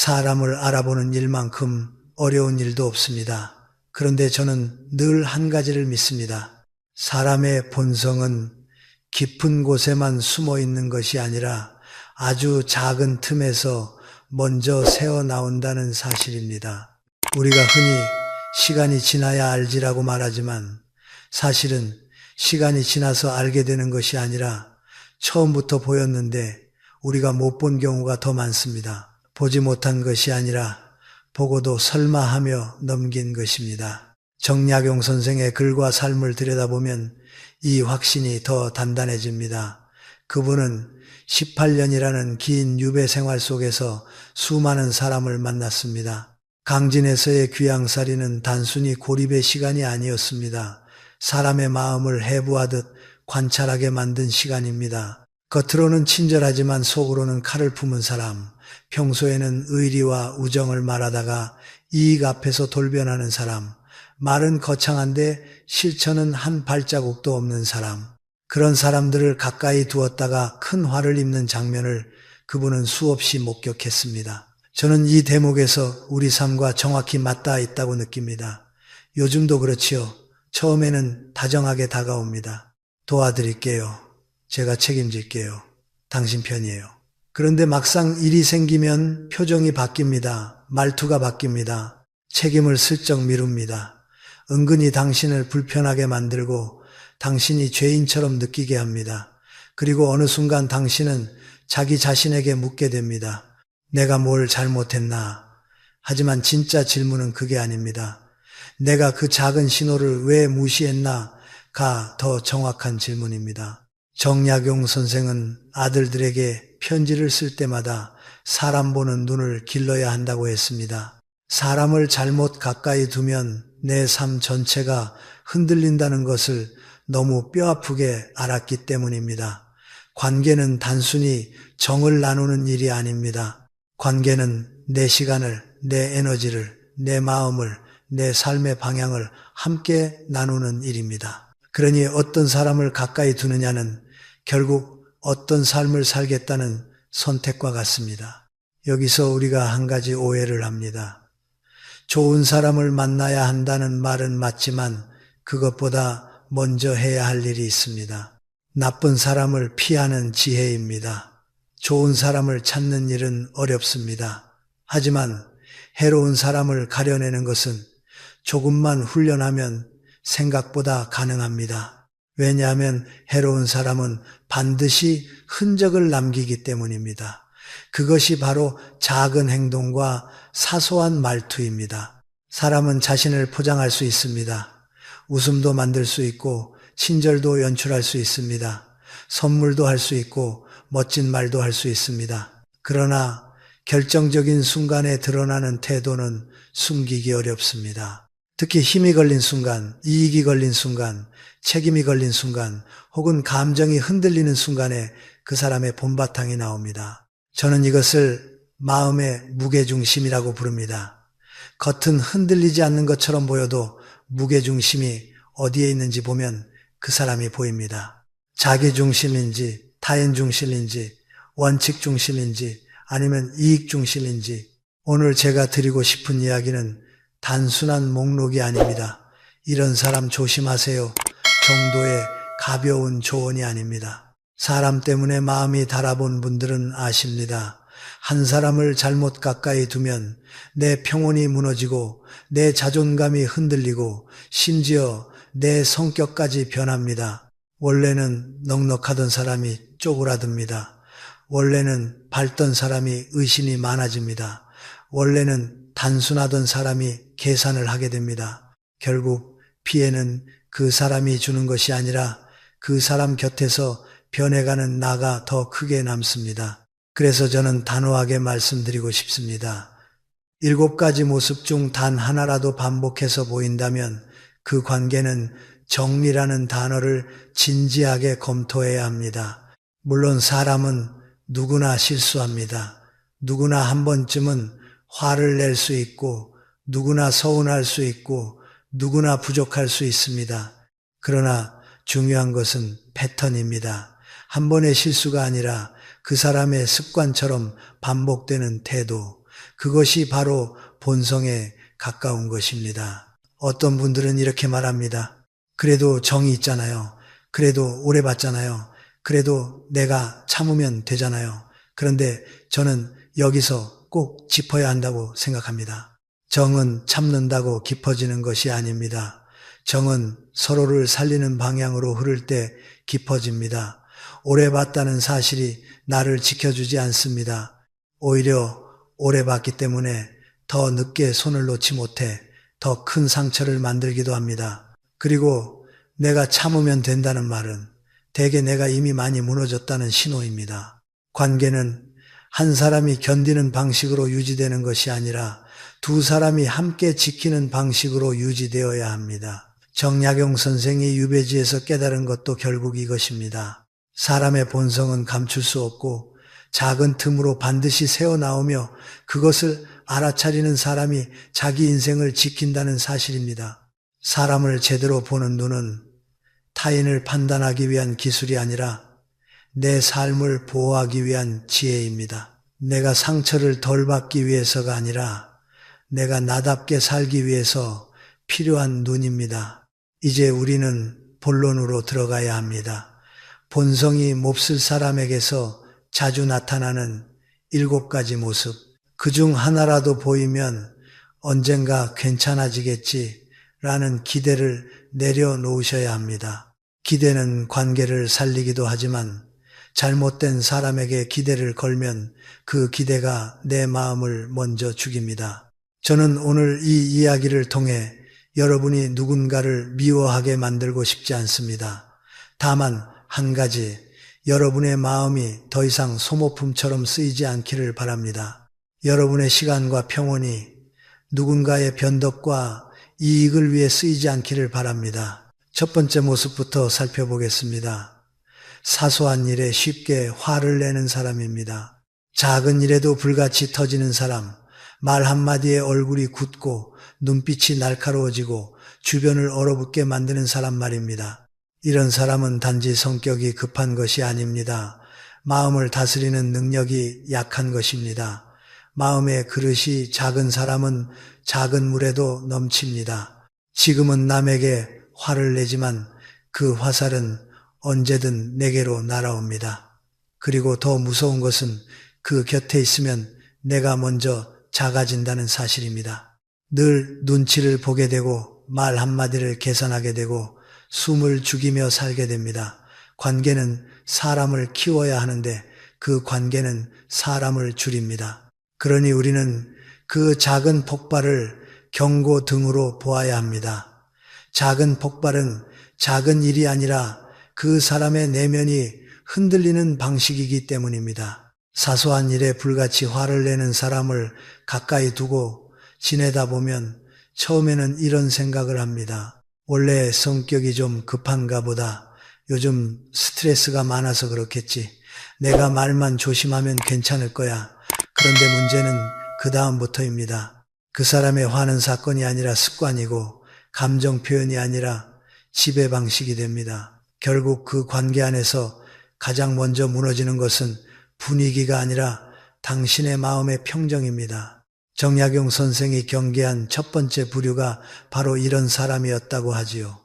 사람을 알아보는 일만큼 어려운 일도 없습니다. 그런데 저는 늘 한 가지를 믿습니다. 사람의 본성은 깊은 곳에만 숨어 있는 것이 아니라 아주 작은 틈에서 먼저 새어 나온다는 사실입니다. 우리가 흔히 시간이 지나야 알지라고 말하지만 사실은 시간이 지나서 알게 되는 것이 아니라 처음부터 보였는데 우리가 못 본 경우가 더 많습니다. 보지 못한 것이 아니라 보고도 설마 하며 넘긴 것입니다. 정약용 선생의 글과 삶을 들여다보면 이 확신이 더 단단해집니다. 그분은 18년이라는 긴 유배 생활 속에서 수많은 사람을 만났습니다. 강진에서의 귀양살이는 단순히 고립의 시간이 아니었습니다. 사람의 마음을 해부하듯 관찰하게 만든 시간입니다. 겉으로는 친절하지만 속으로는 칼을 품은 사람, 평소에는 의리와 우정을 말하다가 이익 앞에서 돌변하는 사람, 말은 거창한데 실천은 한 발자국도 없는 사람, 그런 사람들을 가까이 두었다가 큰 화를 입는 장면을 그분은 수없이 목격했습니다. 저는 이 대목에서 우리 삶과 정확히 맞닿아 있다고 느낍니다. 요즘도 그렇지요. 처음에는 다정하게 다가옵니다. 도와드릴게요. 제가 책임질게요. 당신 편이에요. 그런데 막상 일이 생기면 표정이 바뀝니다. 말투가 바뀝니다. 책임을 슬쩍 미룹니다. 은근히 당신을 불편하게 만들고 당신이 죄인처럼 느끼게 합니다. 그리고 어느 순간 당신은 자기 자신에게 묻게 됩니다. 내가 뭘 잘못했나? 하지만 진짜 질문은 그게 아닙니다. 내가 그 작은 신호를 왜 무시했나가 더 정확한 질문입니다. 정약용 선생은 아들들에게 편지를 쓸 때마다 사람 보는 눈을 길러야 한다고 했습니다. 사람을 잘못 가까이 두면 내 삶 전체가 흔들린다는 것을 너무 뼈아프게 알았기 때문입니다. 관계는 단순히 정을 나누는 일이 아닙니다. 관계는 내 시간을, 내 에너지를, 내 마음을, 내 삶의 방향을 함께 나누는 일입니다. 그러니 어떤 사람을 가까이 두느냐는 결국 어떤 삶을 살겠다는 선택과 같습니다. 여기서 우리가 한 가지 오해를 합니다. 좋은 사람을 만나야 한다는 말은 맞지만 그것보다 먼저 해야 할 일이 있습니다. 나쁜 사람을 피하는 지혜입니다. 좋은 사람을 찾는 일은 어렵습니다. 하지만 해로운 사람을 가려내는 것은 조금만 훈련하면 생각보다 가능합니다. 왜냐하면 해로운 사람은 반드시 흔적을 남기기 때문입니다. 그것이 바로 작은 행동과 사소한 말투입니다. 사람은 자신을 포장할 수 있습니다. 웃음도 만들 수 있고 친절도 연출할 수 있습니다. 선물도 할 수 있고 멋진 말도 할 수 있습니다. 그러나 결정적인 순간에 드러나는 태도는 숨기기 어렵습니다. 특히 힘이 걸린 순간, 이익이 걸린 순간, 책임이 걸린 순간, 혹은 감정이 흔들리는 순간에 그 사람의 본바탕이 나옵니다. 저는 이것을 마음의 무게중심이라고 부릅니다. 겉은 흔들리지 않는 것처럼 보여도 무게중심이 어디에 있는지 보면 그 사람이 보입니다. 자기중심인지, 타인중심인지, 원칙중심인지, 아니면 이익중심인지, 오늘 제가 드리고 싶은 이야기는 단순한 목록이 아닙니다. 이런 사람 조심하세요 정도의 가벼운 조언이 아닙니다. 사람 때문에 마음이 달아본 분들은 아십니다. 한 사람을 잘못 가까이 두면 내 평온이 무너지고 내 자존감이 흔들리고 심지어 내 성격까지 변합니다. 원래는 넉넉하던 사람이 쪼그라듭니다. 원래는 밝던 사람이 의심이 많아집니다. 원래는 단순하던 사람이 계산을 하게 됩니다. 결국 피해는 그 사람이 주는 것이 아니라 그 사람 곁에서 변해가는 나가 더 크게 남습니다. 그래서 저는 단호하게 말씀드리고 싶습니다. 7가지 모습 중 단 하나라도 반복해서 보인다면 그 관계는 정리라는 단어를 진지하게 검토해야 합니다. 물론 사람은 누구나 실수합니다. 누구나 한 번쯤은 화를 낼 수 있고 누구나 서운할 수 있고 누구나 부족할 수 있습니다. 그러나 중요한 것은 패턴입니다. 한 번의 실수가 아니라 그 사람의 습관처럼 반복되는 태도, 그것이 바로 본성에 가까운 것입니다. 어떤 분들은 이렇게 말합니다. 그래도 정이 있잖아요. 그래도 오래 봤잖아요. 그래도 내가 참으면 되잖아요. 그런데 저는 여기서 꼭 짚어야 한다고 생각합니다. 정은 참는다고 깊어지는 것이 아닙니다. 정은 서로를 살리는 방향으로 흐를 때 깊어집니다. 오래 봤다는 사실이 나를 지켜주지 않습니다. 오히려 오래 봤기 때문에 더 늦게 손을 놓지 못해 더 큰 상처를 만들기도 합니다. 그리고 내가 참으면 된다는 말은 대개 내가 이미 많이 무너졌다는 신호입니다. 관계는 한 사람이 견디는 방식으로 유지되는 것이 아니라 두 사람이 함께 지키는 방식으로 유지되어야 합니다. 정약용 선생이 유배지에서 깨달은 것도 결국 이것입니다. 사람의 본성은 감출 수 없고 작은 틈으로 반드시 새어나오며 그것을 알아차리는 사람이 자기 인생을 지킨다는 사실입니다. 사람을 제대로 보는 눈은 타인을 판단하기 위한 기술이 아니라 내 삶을 보호하기 위한 지혜입니다. 내가 상처를 덜 받기 위해서가 아니라 내가 나답게 살기 위해서 필요한 눈입니다. 이제 우리는 본론으로 들어가야 합니다. 본성이 몹쓸 사람에게서 자주 나타나는 7가지 모습. 그중 하나라도 보이면 언젠가 괜찮아지겠지라는 기대를 내려놓으셔야 합니다. 기대는 관계를 살리기도 하지만 잘못된 사람에게 기대를 걸면 그 기대가 내 마음을 먼저 죽입니다. 저는 오늘 이 이야기를 통해 여러분이 누군가를 미워하게 만들고 싶지 않습니다. 다만 한 가지, 여러분의 마음이 더 이상 소모품처럼 쓰이지 않기를 바랍니다. 여러분의 시간과 평온이 누군가의 변덕과 이익을 위해 쓰이지 않기를 바랍니다. 첫 번째 모습부터 살펴보겠습니다. 사소한 일에 쉽게 화를 내는 사람입니다. 작은 일에도 불같이 터지는 사람, 말 한마디에 얼굴이 굳고 눈빛이 날카로워지고 주변을 얼어붙게 만드는 사람 말입니다. 이런 사람은 단지 성격이 급한 것이 아닙니다. 마음을 다스리는 능력이 약한 것입니다. 마음의 그릇이 작은 사람은 작은 물에도 넘칩니다. 지금은 남에게 화를 내지만 그 화살은 언제든 내게로 날아옵니다. 그리고 더 무서운 것은 그 곁에 있으면 내가 먼저 작아진다는 사실입니다. 늘 눈치를 보게 되고 말 한마디를 계산하게 되고 숨을 죽이며 살게 됩니다. 관계는 사람을 키워야 하는데 그 관계는 사람을 줄입니다. 그러니 우리는 그 작은 폭발을 경고등으로 보아야 합니다. 작은 폭발은 작은 일이 아니라 그 사람의 내면이 흔들리는 방식이기 때문입니다. 사소한 일에 불같이 화를 내는 사람을 가까이 두고 지내다 보면 처음에는 이런 생각을 합니다. 원래 성격이 좀 급한가 보다. 요즘 스트레스가 많아서 그렇겠지. 내가 말만 조심하면 괜찮을 거야. 그런데 문제는 그 다음부터입니다. 그 사람의 화는 사건이 아니라 습관이고 감정 표현이 아니라 지배 방식이 됩니다. 결국 그 관계 안에서 가장 먼저 무너지는 것은 분위기가 아니라 당신의 마음의 평정입니다. 정약용 선생이 경계한 첫 번째 부류가 바로 이런 사람이었다고 하지요.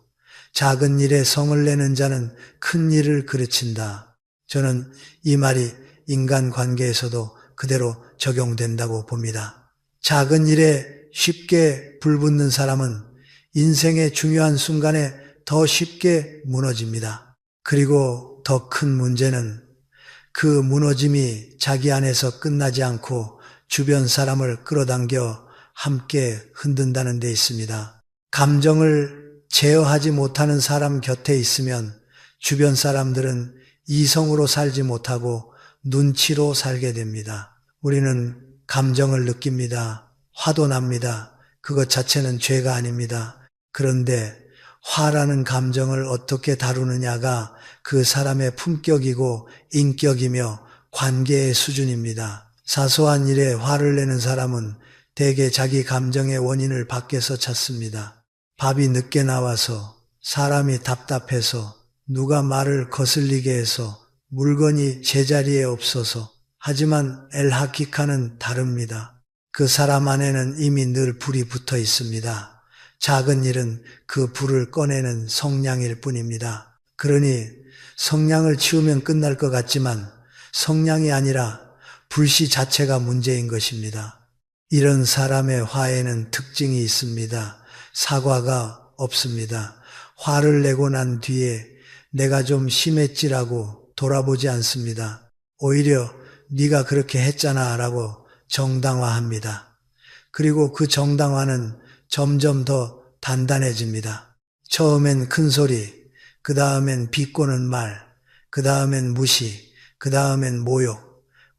작은 일에 성을 내는 자는 큰 일을 그르친다. 저는 이 말이 인간관계에서도 그대로 적용된다고 봅니다. 작은 일에 쉽게 불붙는 사람은 인생의 중요한 순간에 더 쉽게 무너집니다. 그리고 더 큰 문제는 그 무너짐이 자기 안에서 끝나지 않고 주변 사람을 끌어당겨 함께 흔든다는 데 있습니다. 감정을 제어하지 못하는 사람 곁에 있으면 주변 사람들은 이성으로 살지 못하고 눈치로 살게 됩니다. 우리는 감정을 느낍니다. 화도 납니다. 그것 자체는 죄가 아닙니다. 그런데 화라는 감정을 어떻게 다루느냐가 그 사람의 품격이고 인격이며 관계의 수준입니다. 사소한 일에 화를 내는 사람은 대개 자기 감정의 원인을 밖에서 찾습니다. 밥이 늦게 나와서, 사람이 답답해서, 누가 말을 거슬리게 해서, 물건이 제자리에 없어서. 하지만 엘하키카는 다릅니다. 그 사람 안에는 이미 늘 불이 붙어 있습니다. 작은 일은 그 불을 꺼내는 성냥일 뿐입니다. 그러니 성냥을 치우면 끝날 것 같지만 성냥이 아니라 불씨 자체가 문제인 것입니다. 이런 사람의 화에는 특징이 있습니다. 사과가 없습니다. 화를 내고 난 뒤에 내가 좀 심했지라고 돌아보지 않습니다. 오히려 네가 그렇게 했잖아 라고 정당화합니다. 그리고 그 정당화는 점점 더 단단해집니다. 처음엔 큰 소리, 그 다음엔 비꼬는 말, 그 다음엔 무시, 그 다음엔 모욕.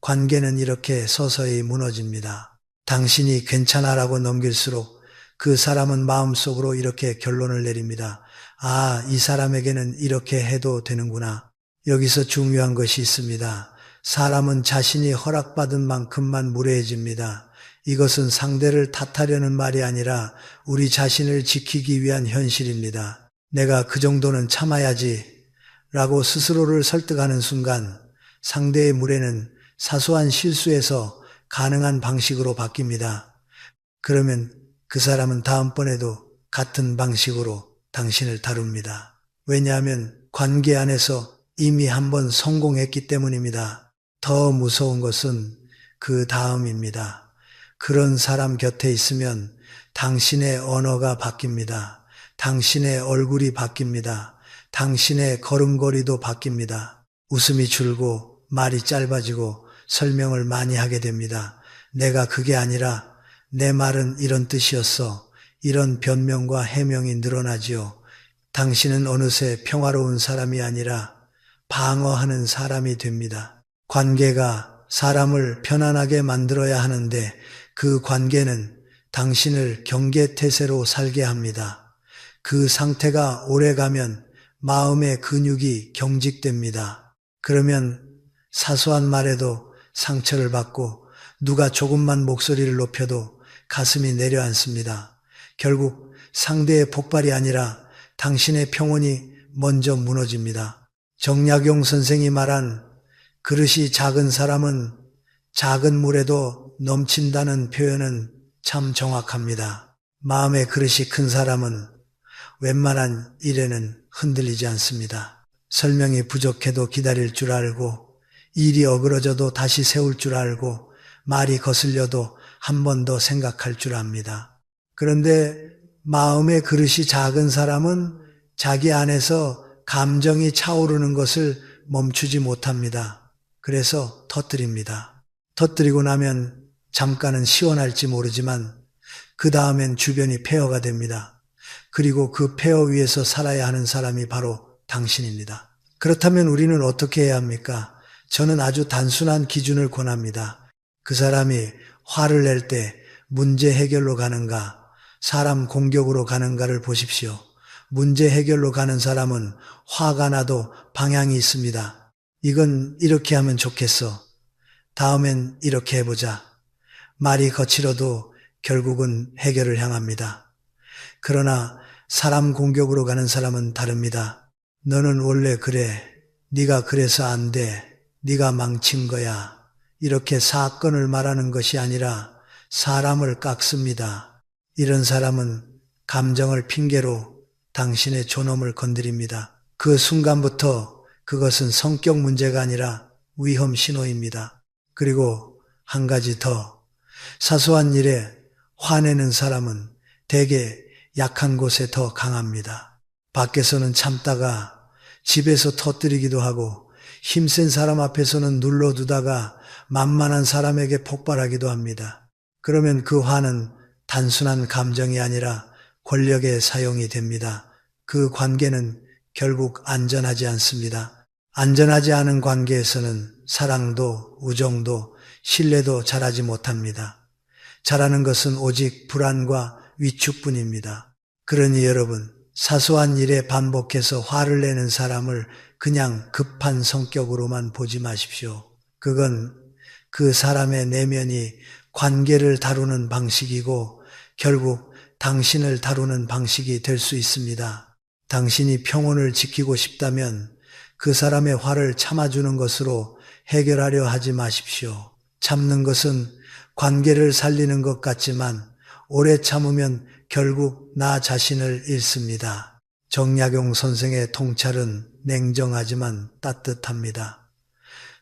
관계는 이렇게 서서히 무너집니다. 당신이 괜찮아라고 넘길수록 그 사람은 마음속으로 이렇게 결론을 내립니다. 아, 이 사람에게는 이렇게 해도 되는구나. 여기서 중요한 것이 있습니다. 사람은 자신이 허락받은 만큼만 무례해집니다. 이것은 상대를 탓하려는 말이 아니라 우리 자신을 지키기 위한 현실입니다. 내가 그 정도는 참아야지 라고 스스로를 설득하는 순간 상대의 무례는 사소한 실수에서 가능한 방식으로 바뀝니다. 그러면 그 사람은 다음번에도 같은 방식으로 당신을 다룹니다. 왜냐하면 관계 안에서 이미 한번 성공했기 때문입니다. 더 무서운 것은 그 다음입니다. 그런 사람 곁에 있으면 당신의 언어가 바뀝니다. 당신의 얼굴이 바뀝니다. 당신의 걸음걸이도 바뀝니다. 웃음이 줄고 말이 짧아지고 설명을 많이 하게 됩니다. 내가 그게 아니라 내 말은 이런 뜻이었어. 이런 변명과 해명이 늘어나지요. 당신은 어느새 평화로운 사람이 아니라 방어하는 사람이 됩니다. 관계가 사람을 편안하게 만들어야 하는데 그 관계는 당신을 경계태세로 살게 합니다. 그 상태가 오래가면 마음의 근육이 경직됩니다. 그러면 사소한 말에도 상처를 받고 누가 조금만 목소리를 높여도 가슴이 내려앉습니다. 결국 상대의 폭발이 아니라 당신의 평온이 먼저 무너집니다. 정약용 선생이 말한 그릇이 작은 사람은 작은 물에도 넘친다는 표현은 참 정확합니다. 마음의 그릇이 큰 사람은 웬만한 일에는 흔들리지 않습니다. 설명이 부족해도 기다릴 줄 알고 일이 어그러져도 다시 세울 줄 알고 말이 거슬려도 한 번 더 생각할 줄 압니다. 그런데 마음의 그릇이 작은 사람은 자기 안에서 감정이 차오르는 것을 멈추지 못합니다. 그래서 터뜨립니다. 터뜨리고 나면 잠깐은 시원할지 모르지만 그 다음엔 주변이 폐허가 됩니다. 그리고 그 폐허 위에서 살아야 하는 사람이 바로 당신입니다. 그렇다면 우리는 어떻게 해야 합니까? 저는 아주 단순한 기준을 권합니다. 그 사람이 화를 낼 때 문제 해결로 가는가, 사람 공격으로 가는가를 보십시오. 문제 해결로 가는 사람은 화가 나도 방향이 있습니다. 이건 이렇게 하면 좋겠어. 다음엔 이렇게 해보자. 말이 거칠어도 결국은 해결을 향합니다. 그러나 사람 공격으로 가는 사람은 다릅니다. 너는 원래 그래. 네가 그래서 안 돼. 네가 망친 거야. 이렇게 사건을 말하는 것이 아니라 사람을 깎습니다. 이런 사람은 감정을 핑계로 당신의 존엄을 건드립니다. 그 순간부터 그것은 성격 문제가 아니라 위험 신호입니다. 그리고 한 가지 더, 사소한 일에 화내는 사람은 대개 약한 곳에 더 강합니다. 밖에서는 참다가 집에서 터뜨리기도 하고 힘센 사람 앞에서는 눌러두다가 만만한 사람에게 폭발하기도 합니다. 그러면 그 화는 단순한 감정이 아니라 권력의 사용이 됩니다. 그 관계는 결국 안전하지 않습니다. 안전하지 않은 관계에서는 사랑도 우정도 신뢰도 잘하지 못합니다. 잘하는 것은 오직 불안과 위축뿐입니다. 그러니 여러분, 사소한 일에 반복해서 화를 내는 사람을 그냥 급한 성격으로만 보지 마십시오. 그건 그 사람의 내면이 관계를 다루는 방식이고 결국 당신을 다루는 방식이 될 수 있습니다. 당신이 평온을 지키고 싶다면 그 사람의 화를 참아주는 것으로 해결하려 하지 마십시오. 참는 것은 관계를 살리는 것 같지만 오래 참으면 결국 나 자신을 잃습니다. 정약용 선생의 통찰은 냉정하지만 따뜻합니다.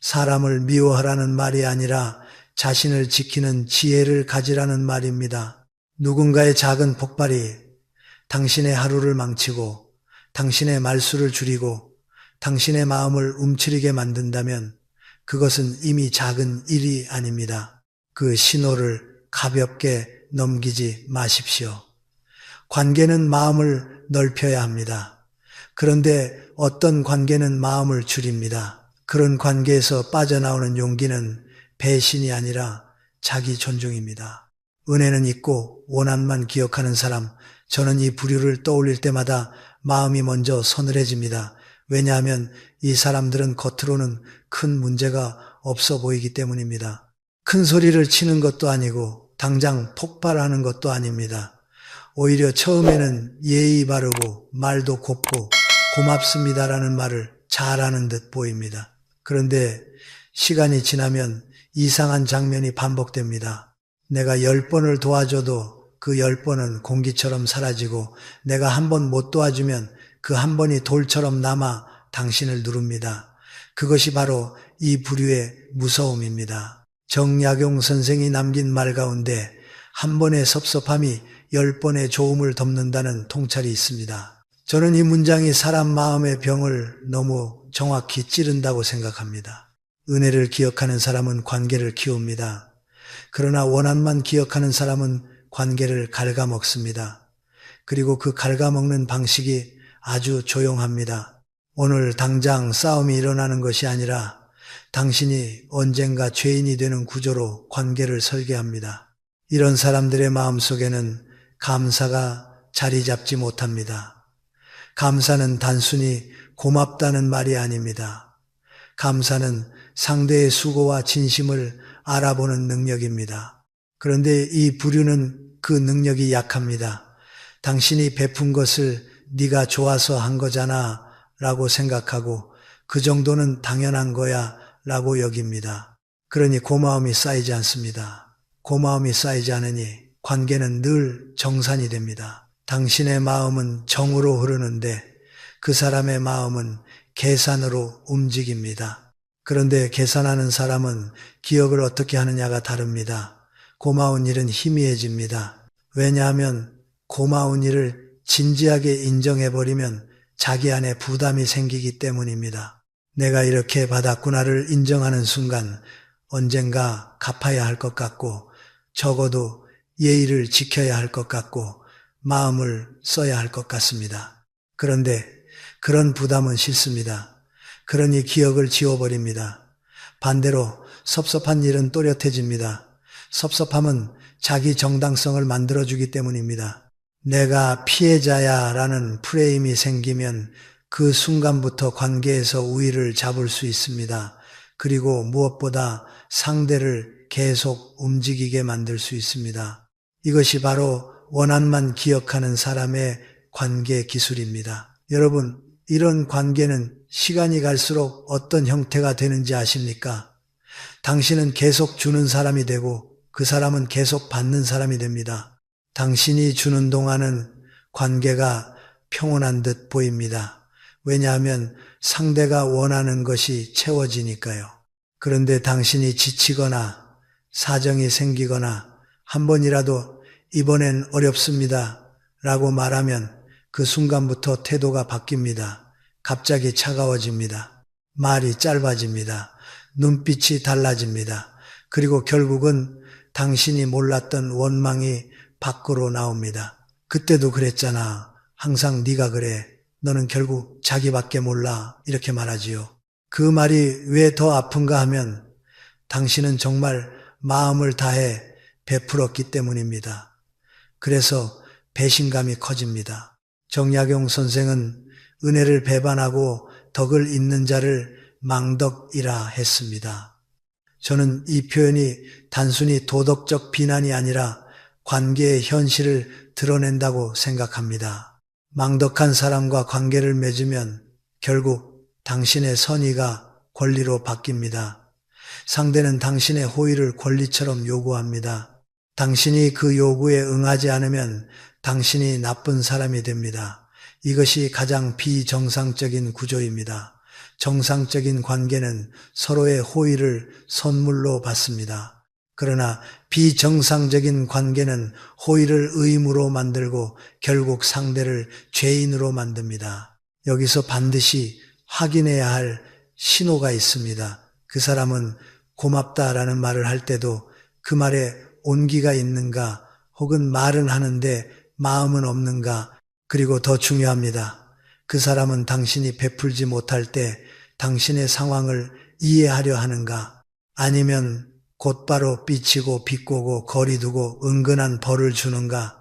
사람을 미워하라는 말이 아니라 자신을 지키는 지혜를 가지라는 말입니다. 누군가의 작은 폭발이 당신의 하루를 망치고 당신의 말수를 줄이고 당신의 마음을 움츠리게 만든다면 그것은 이미 작은 일이 아닙니다. 그 신호를 가볍게 넘기지 마십시오. 관계는 마음을 넓혀야 합니다. 그런데 어떤 관계는 마음을 줄입니다. 그런 관계에서 빠져나오는 용기는 배신이 아니라 자기 존중입니다. 은혜는 있고 원한만 기억하는 사람, 저는 이 부류를 떠올릴 때마다 마음이 먼저 서늘해집니다. 왜냐하면 이 사람들은 겉으로는 큰 문제가 없어 보이기 때문입니다. 큰 소리를 치는 것도 아니고 당장 폭발하는 것도 아닙니다. 오히려 처음에는 예의 바르고 말도 곱고 고맙습니다라는 말을 잘하는 듯 보입니다. 그런데 시간이 지나면 이상한 장면이 반복됩니다. 내가 10번을 도와줘도 그 10번은 공기처럼 사라지고 내가 한 번 못 도와주면 그 한 번이 돌처럼 남아 당신을 누릅니다. 그것이 바로 이 부류의 무서움입니다. 정약용 선생이 남긴 말 가운데 한 번의 섭섭함이 10번의 좋음을 덮는다는 통찰이 있습니다. 저는 이 문장이 사람 마음의 병을 너무 정확히 찌른다고 생각합니다. 은혜를 기억하는 사람은 관계를 키웁니다. 그러나 원한만 기억하는 사람은 관계를 갉아먹습니다. 그리고 그 갉아먹는 방식이 아주 조용합니다. 오늘 당장 싸움이 일어나는 것이 아니라 당신이 언젠가 죄인이 되는 구조로 관계를 설계합니다. 이런 사람들의 마음속에는 감사가 자리 잡지 못합니다. 감사는 단순히 고맙다는 말이 아닙니다. 감사는 상대의 수고와 진심을 알아보는 능력입니다. 그런데 이 부류는 그 능력이 약합니다. 당신이 베푼 것을 네가 좋아서 한 거잖아 라고 생각하고 그 정도는 당연한 거야 라고 여깁니다. 그러니 고마움이 쌓이지 않습니다. 고마움이 쌓이지 않으니 관계는 늘 정산이 됩니다. 당신의 마음은 정으로 흐르는데 그 사람의 마음은 계산으로 움직입니다. 그런데 계산하는 사람은 기억을 어떻게 하느냐가 다릅니다. 고마운 일은 희미해집니다. 왜냐하면 고마운 일을 진지하게 인정해버리면 자기 안에 부담이 생기기 때문입니다. 내가 이렇게 받았구나를 인정하는 순간 언젠가 갚아야 할 것 같고 적어도 예의를 지켜야 할 것 같고 마음을 써야 할 것 같습니다. 그런데 그런 부담은 싫습니다. 그러니 기억을 지워버립니다. 반대로 섭섭한 일은 또렷해집니다. 섭섭함은 자기 정당성을 만들어주기 때문입니다. 내가 피해자야 라는 프레임이 생기면 그 순간부터 관계에서 우위를 잡을 수 있습니다. 그리고 무엇보다 상대를 계속 움직이게 만들 수 있습니다. 이것이 바로 원한만 기억하는 사람의 관계 기술입니다. 여러분, 이런 관계는 시간이 갈수록 어떤 형태가 되는지 아십니까? 당신은 계속 주는 사람이 되고 그 사람은 계속 받는 사람이 됩니다. 당신이 주는 동안은 관계가 평온한 듯 보입니다. 왜냐하면 상대가 원하는 것이 채워지니까요. 그런데 당신이 지치거나 사정이 생기거나 한 번이라도 이번엔 어렵습니다 라고 말하면 그 순간부터 태도가 바뀝니다. 갑자기 차가워집니다. 말이 짧아집니다. 눈빛이 달라집니다. 그리고 결국은 당신이 몰랐던 원망이 밖으로 나옵니다. 그때도 그랬잖아. 항상 네가 그래. 너는 결국 자기밖에 몰라. 이렇게 말하지요. 그 말이 왜 더 아픈가 하면 당신은 정말 마음을 다해 베풀었기 때문입니다. 그래서 배신감이 커집니다. 정약용 선생은 은혜를 배반하고 덕을 잇는 자를 망덕이라 했습니다. 저는 이 표현이 단순히 도덕적 비난이 아니라 관계의 현실을 드러낸다고 생각합니다. 망덕한 사람과 관계를 맺으면 결국 당신의 선의가 권리로 바뀝니다. 상대는 당신의 호의를 권리처럼 요구합니다. 당신이 그 요구에 응하지 않으면 당신이 나쁜 사람이 됩니다. 이것이 가장 비정상적인 구조입니다. 정상적인 관계는 서로의 호의를 선물로 받습니다. 그러나 비정상적인 관계는 호의를 의무로 만들고 결국 상대를 죄인으로 만듭니다. 여기서 반드시 확인해야 할 신호가 있습니다. 그 사람은 고맙다라는 말을 할 때도 그 말에 온기가 있는가, 혹은 말은 하는데 마음은 없는가, 그리고 더 중요합니다. 그 사람은 당신이 베풀지 못할 때 당신의 상황을 이해하려 하는가, 아니면 곧바로 삐치고 비꼬고 거리두고 은근한 벌을 주는가.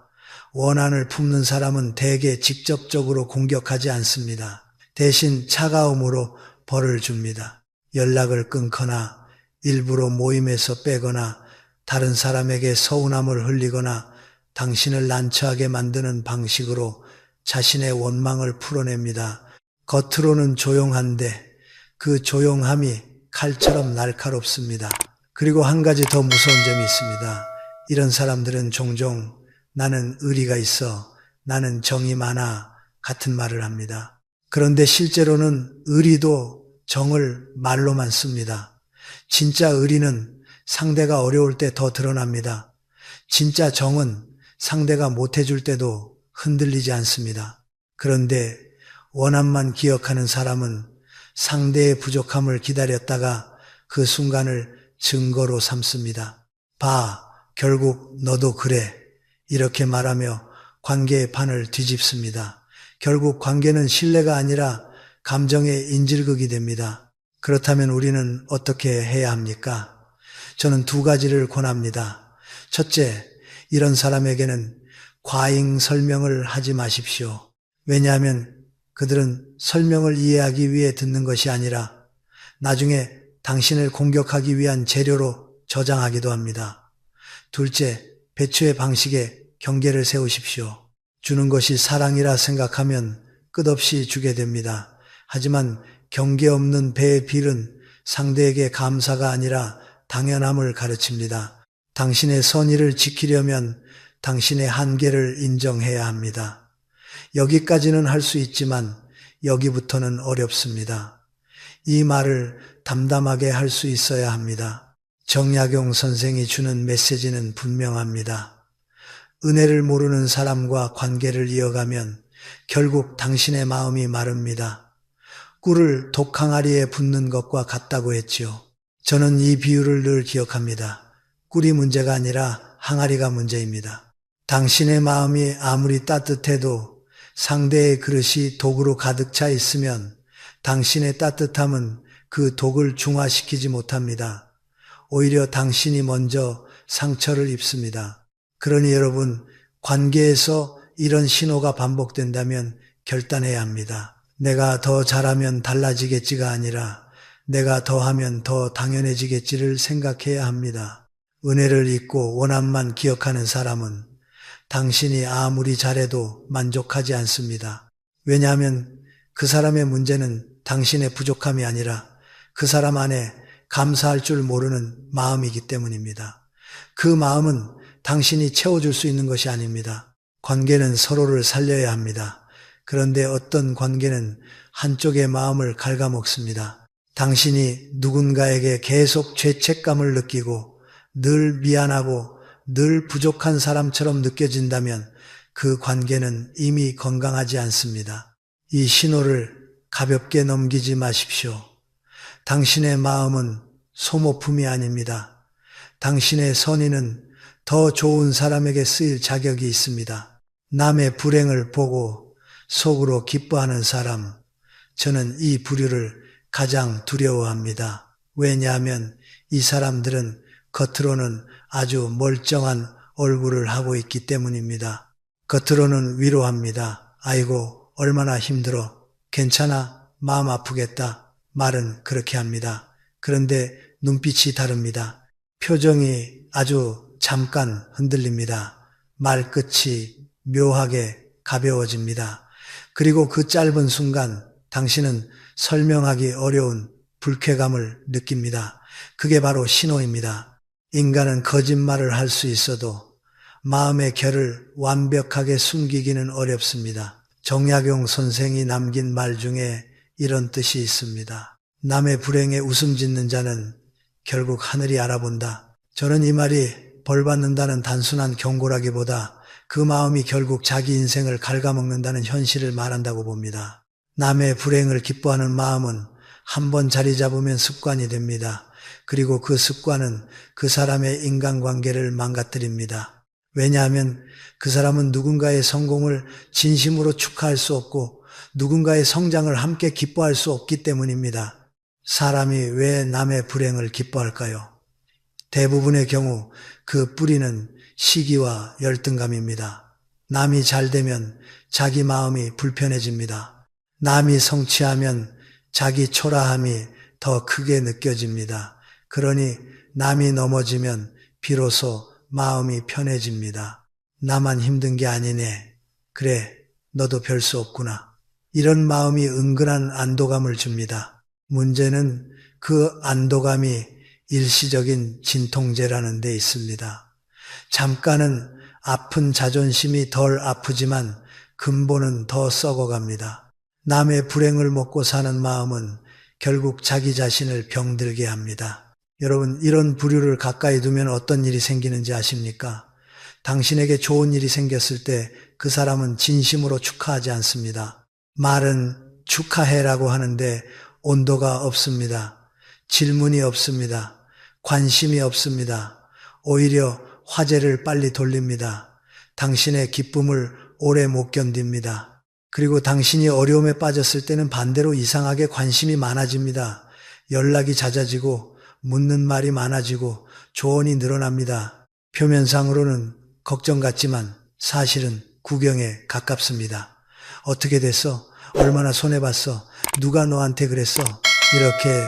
원한을 품는 사람은 대개 직접적으로 공격하지 않습니다. 대신 차가움으로 벌을 줍니다. 연락을 끊거나 일부러 모임에서 빼거나 다른 사람에게 서운함을 흘리거나 당신을 난처하게 만드는 방식으로 자신의 원망을 풀어냅니다. 겉으로는 조용한데 그 조용함이 칼처럼 날카롭습니다. 그리고 한 가지 더 무서운 점이 있습니다. 이런 사람들은 종종 나는 의리가 있어, 나는 정이 많아 같은 말을 합니다. 그런데 실제로는 의리도 정을 말로만 씁니다. 진짜 의리는 상대가 어려울 때 더 드러납니다. 진짜 정은 상대가 못해줄 때도 흔들리지 않습니다. 그런데 원한만 기억하는 사람은 상대의 부족함을 기다렸다가 그 순간을 증거로 삼습니다. 봐, 결국 너도 그래. 이렇게 말하며 관계의 판을 뒤집습니다. 결국 관계는 신뢰가 아니라 감정의 인질극이 됩니다. 그렇다면 우리는 어떻게 해야 합니까? 저는 두 가지를 권합니다. 첫째, 이런 사람에게는 과잉 설명을 하지 마십시오. 왜냐하면 그들은 설명을 이해하기 위해 듣는 것이 아니라 나중에 당신을 공격하기 위한 재료로 저장하기도 합니다. 둘째, 배추의 방식에 경계를 세우십시오. 주는 것이 사랑이라 생각하면 끝없이 주게 됩니다. 하지만 경계 없는 배의 빌은 상대에게 감사가 아니라 당연함을 가르칩니다. 당신의 선의를 지키려면 당신의 한계를 인정해야 합니다. 여기까지는 할 수 있지만 여기부터는 어렵습니다. 이 말을 담담하게 할 수 있어야 합니다. 정약용 선생이 주는 메시지는 분명합니다. 은혜를 모르는 사람과 관계를 이어가면 결국 당신의 마음이 마릅니다. 꿀을 독항아리에 붓는 것과 같다고 했지요. 저는 이 비유를 늘 기억합니다. 꿀이 문제가 아니라 항아리가 문제입니다. 당신의 마음이 아무리 따뜻해도 상대의 그릇이 독으로 가득 차 있으면 당신의 따뜻함은 그 독을 중화시키지 못합니다. 오히려 당신이 먼저 상처를 입습니다. 그러니 여러분, 관계에서 이런 신호가 반복된다면 결단해야 합니다. 내가 더 잘하면 달라지겠지가 아니라 내가 더 하면 더 당연해지겠지를 생각해야 합니다. 은혜를 잊고 원한만 기억하는 사람은 당신이 아무리 잘해도 만족하지 않습니다. 왜냐하면 그 사람의 문제는 당신의 부족함이 아니라 그 사람 안에 감사할 줄 모르는 마음이기 때문입니다. 그 마음은 당신이 채워줄 수 있는 것이 아닙니다. 관계는 서로를 살려야 합니다. 그런데 어떤 관계는 한쪽의 마음을 갉아먹습니다. 당신이 누군가에게 계속 죄책감을 느끼고 늘 미안하고 늘 부족한 사람처럼 느껴진다면 그 관계는 이미 건강하지 않습니다. 이 신호를 가볍게 넘기지 마십시오. 당신의 마음은 소모품이 아닙니다. 당신의 선의는 더 좋은 사람에게 쓰일 자격이 있습니다. 남의 불행을 보고 속으로 기뻐하는 사람, 저는 이 부류를 가장 두려워합니다. 왜냐하면 이 사람들은 겉으로는 아주 멀쩡한 얼굴을 하고 있기 때문입니다. 겉으로는 위로합니다. 아이고, 얼마나 힘들어. 괜찮아. 마음 아프겠다. 말은 그렇게 합니다. 그런데 눈빛이 다릅니다. 표정이 아주 잠깐 흔들립니다. 말끝이 묘하게 가벼워집니다. 그리고 그 짧은 순간 당신은 설명하기 어려운 불쾌감을 느낍니다. 그게 바로 신호입니다. 인간은 거짓말을 할 수 있어도 마음의 결을 완벽하게 숨기기는 어렵습니다. 정약용 선생이 남긴 말 중에 이런 뜻이 있습니다. 남의 불행에 웃음 짓는 자는 결국 하늘이 알아본다. 저는 이 말이 벌 받는다는 단순한 경고라기보다 그 마음이 결국 자기 인생을 갉아먹는다는 현실을 말한다고 봅니다. 남의 불행을 기뻐하는 마음은 한번 자리 잡으면 습관이 됩니다. 그리고 그 습관은 그 사람의 인간관계를 망가뜨립니다. 왜냐하면 그 사람은 누군가의 성공을 진심으로 축하할 수 없고 누군가의 성장을 함께 기뻐할 수 없기 때문입니다. 사람이 왜 남의 불행을 기뻐할까요? 대부분의 경우 그 뿌리는 시기와 열등감입니다. 남이 잘 되면 자기 마음이 불편해집니다. 남이 성취하면 자기 초라함이 더 크게 느껴집니다. 그러니 남이 넘어지면 비로소 마음이 편해집니다. 나만 힘든 게 아니네. 그래, 너도 별 수 없구나. 이런 마음이 은근한 안도감을 줍니다. 문제는 그 안도감이 일시적인 진통제라는 데 있습니다. 잠깐은 아픈 자존심이 덜 아프지만 근본은 더 썩어갑니다. 남의 불행을 먹고 사는 마음은 결국 자기 자신을 병들게 합니다. 여러분, 이런 부류를 가까이 두면 어떤 일이 생기는지 아십니까? 당신에게 좋은 일이 생겼을 때 그 사람은 진심으로 축하하지 않습니다. 말은 축하해라고 하는데 온도가 없습니다. 질문이 없습니다. 관심이 없습니다. 오히려 화제를 빨리 돌립니다. 당신의 기쁨을 오래 못 견딥니다. 그리고 당신이 어려움에 빠졌을 때는 반대로 이상하게 관심이 많아집니다. 연락이 잦아지고 묻는 말이 많아지고 조언이 늘어납니다. 표면상으로는 걱정 같지만 사실은 구경에 가깝습니다. 어떻게 됐어? 얼마나 손해봤어? 누가 너한테 그랬어? 이렇게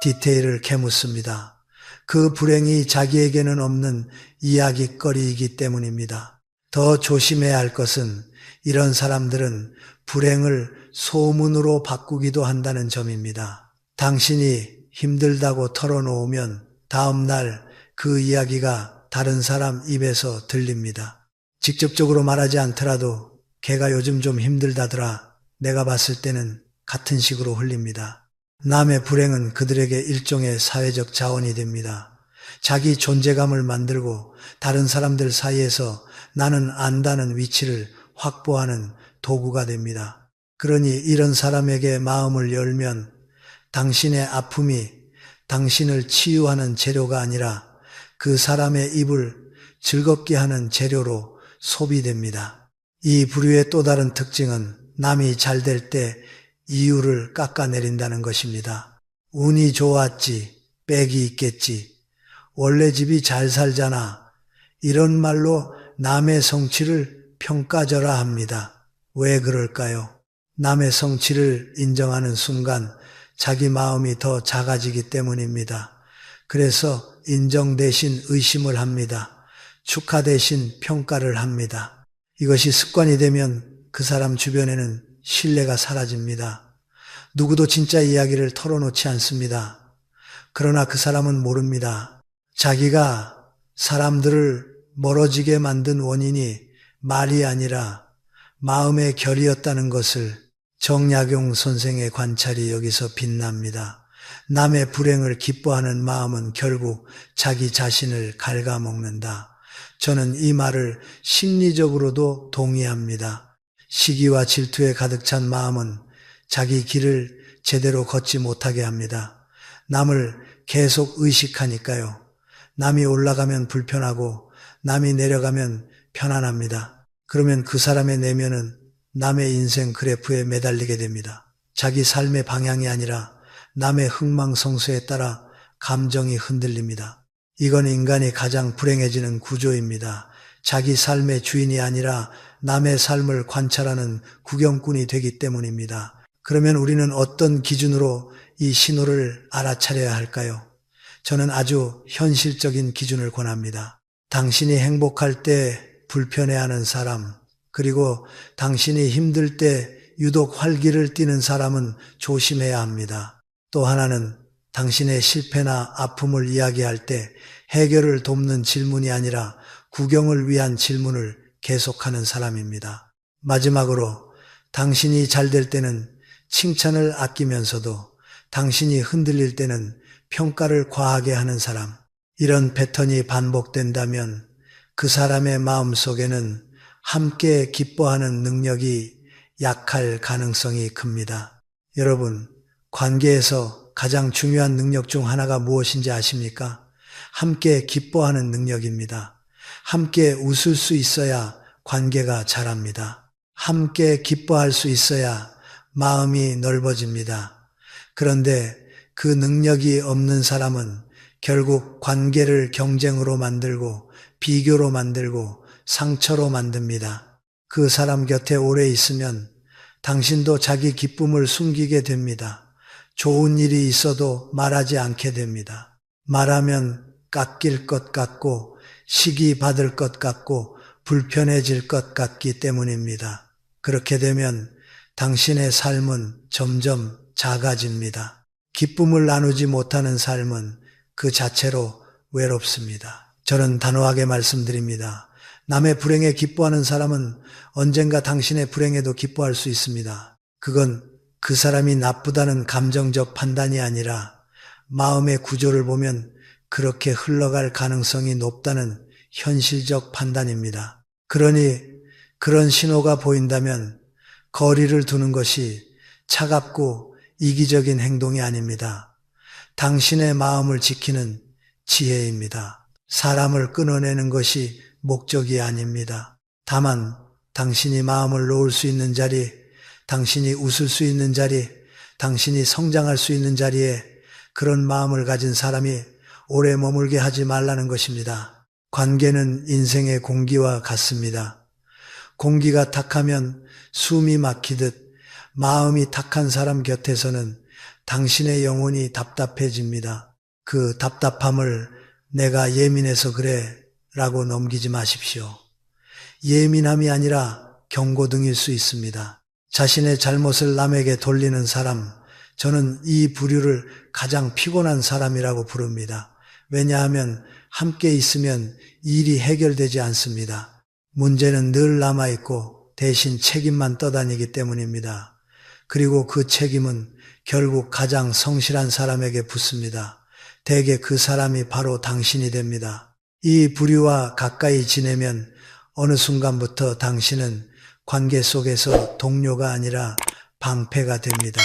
디테일을 캐묻습니다. 그 불행이 자기에게는 없는 이야깃거리이기 때문입니다. 더 조심해야 할 것은 이런 사람들은 불행을 소문으로 바꾸기도 한다는 점입니다. 당신이 힘들다고 털어놓으면 다음날 그 이야기가 다른 사람 입에서 들립니다. 직접적으로 말하지 않더라도 걔가 요즘 좀 힘들다더라. 내가 봤을 때는 같은 식으로 흘립니다. 남의 불행은 그들에게 일종의 사회적 자원이 됩니다. 자기 존재감을 만들고 다른 사람들 사이에서 나는 안다는 위치를 확보하는 도구가 됩니다. 그러니 이런 사람에게 마음을 열면 당신의 아픔이 당신을 치유하는 재료가 아니라 그 사람의 입을 즐겁게 하는 재료로 소비됩니다. 이 부류의 또 다른 특징은 남이 잘 될 때 이유를 깎아내린다는 것입니다. 운이 좋았지, 빽이 있겠지, 원래 집이 잘 살잖아. 이런 말로 남의 성취를 평가절하 합니다. 왜 그럴까요? 남의 성취를 인정하는 순간 자기 마음이 더 작아지기 때문입니다. 그래서 인정 대신 의심을 합니다. 축하 대신 평가를 합니다. 이것이 습관이 되면 그 사람 주변에는 신뢰가 사라집니다. 누구도 진짜 이야기를 털어놓지 않습니다. 그러나 그 사람은 모릅니다. 자기가 사람들을 멀어지게 만든 원인이 말이 아니라 마음의 결이었다는 것을 정약용 선생의 관찰이 여기서 빛납니다. 남의 불행을 기뻐하는 마음은 결국 자기 자신을 갉아먹는다. 저는 이 말을 심리적으로도 동의합니다. 시기와 질투에 가득 찬 마음은 자기 길을 제대로 걷지 못하게 합니다. 남을 계속 의식하니까요. 남이 올라가면 불편하고 남이 내려가면 편안합니다. 그러면 그 사람의 내면은 남의 인생 그래프에 매달리게 됩니다. 자기 삶의 방향이 아니라 남의 흥망성쇠에 따라 감정이 흔들립니다. 이건 인간이 가장 불행해지는 구조입니다. 자기 삶의 주인이 아니라 남의 삶을 관찰하는 구경꾼이 되기 때문입니다. 그러면 우리는 어떤 기준으로 이 신호를 알아차려야 할까요? 저는 아주 현실적인 기준을 권합니다. 당신이 행복할 때 불편해하는 사람, 그리고 당신이 힘들 때 유독 활기를 띠는 사람은 조심해야 합니다. 또 하나는 당신의 실패나 아픔을 이야기할 때 해결을 돕는 질문이 아니라 구경을 위한 질문을 계속하는 사람입니다. 마지막으로 당신이 잘 될 때는 칭찬을 아끼면서도 당신이 흔들릴 때는 평가를 과하게 하는 사람. 이런 패턴이 반복된다면 그 사람의 마음 속에는 함께 기뻐하는 능력이 약할 가능성이 큽니다. 여러분, 관계에서 가장 중요한 능력 중 하나가 무엇인지 아십니까? 함께 기뻐하는 능력입니다. 함께 웃을 수 있어야 관계가 자랍니다. 함께 기뻐할 수 있어야 마음이 넓어집니다. 그런데 그 능력이 없는 사람은 결국 관계를 경쟁으로 만들고 비교로 만들고 상처로 만듭니다. 그 사람 곁에 오래 있으면 당신도 자기 기쁨을 숨기게 됩니다. 좋은 일이 있어도 말하지 않게 됩니다. 말하면 깎일 것 같고 시기 받을 것 같고 불편해질 것 같기 때문입니다. 그렇게 되면 당신의 삶은 점점 작아집니다. 기쁨을 나누지 못하는 삶은 그 자체로 외롭습니다. 저는 단호하게 말씀드립니다. 남의 불행에 기뻐하는 사람은 언젠가 당신의 불행에도 기뻐할 수 있습니다. 그건 그 사람이 나쁘다는 감정적 판단이 아니라 마음의 구조를 보면 그렇게 흘러갈 가능성이 높다는 현실적 판단입니다. 그러니 그런 신호가 보인다면 거리를 두는 것이 차갑고 이기적인 행동이 아닙니다. 당신의 마음을 지키는 지혜입니다. 사람을 끊어내는 것이 목적이 아닙니다. 다만 당신이 마음을 놓을 수 있는 자리, 당신이 웃을 수 있는 자리, 당신이 성장할 수 있는 자리에 그런 마음을 가진 사람이 오래 머물게 하지 말라는 것입니다. 관계는 인생의 공기와 같습니다. 공기가 탁하면 숨이 막히듯 마음이 탁한 사람 곁에서는 당신의 영혼이 답답해집니다. 그 답답함을 내가 예민해서 그래 라고 넘기지 마십시오. 예민함이 아니라 경고등일 수 있습니다. 자신의 잘못을 남에게 돌리는 사람, 저는 이 부류를 가장 피곤한 사람이라고 부릅니다. 왜냐하면 함께 있으면 일이 해결되지 않습니다. 문제는 늘 남아있고 대신 책임만 떠다니기 때문입니다. 그리고 그 책임은 결국 가장 성실한 사람에게 붙습니다. 대개 그 사람이 바로 당신이 됩니다. 이 부류와 가까이 지내면 어느 순간부터 당신은 관계 속에서 동료가 아니라 방패가 됩니다.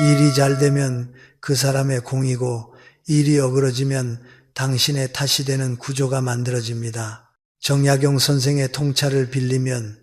일이 잘 되면 그 사람의 공이고 일이 어그러지면 당신의 탓이 되는 구조가 만들어집니다. 정약용 선생의 통찰을 빌리면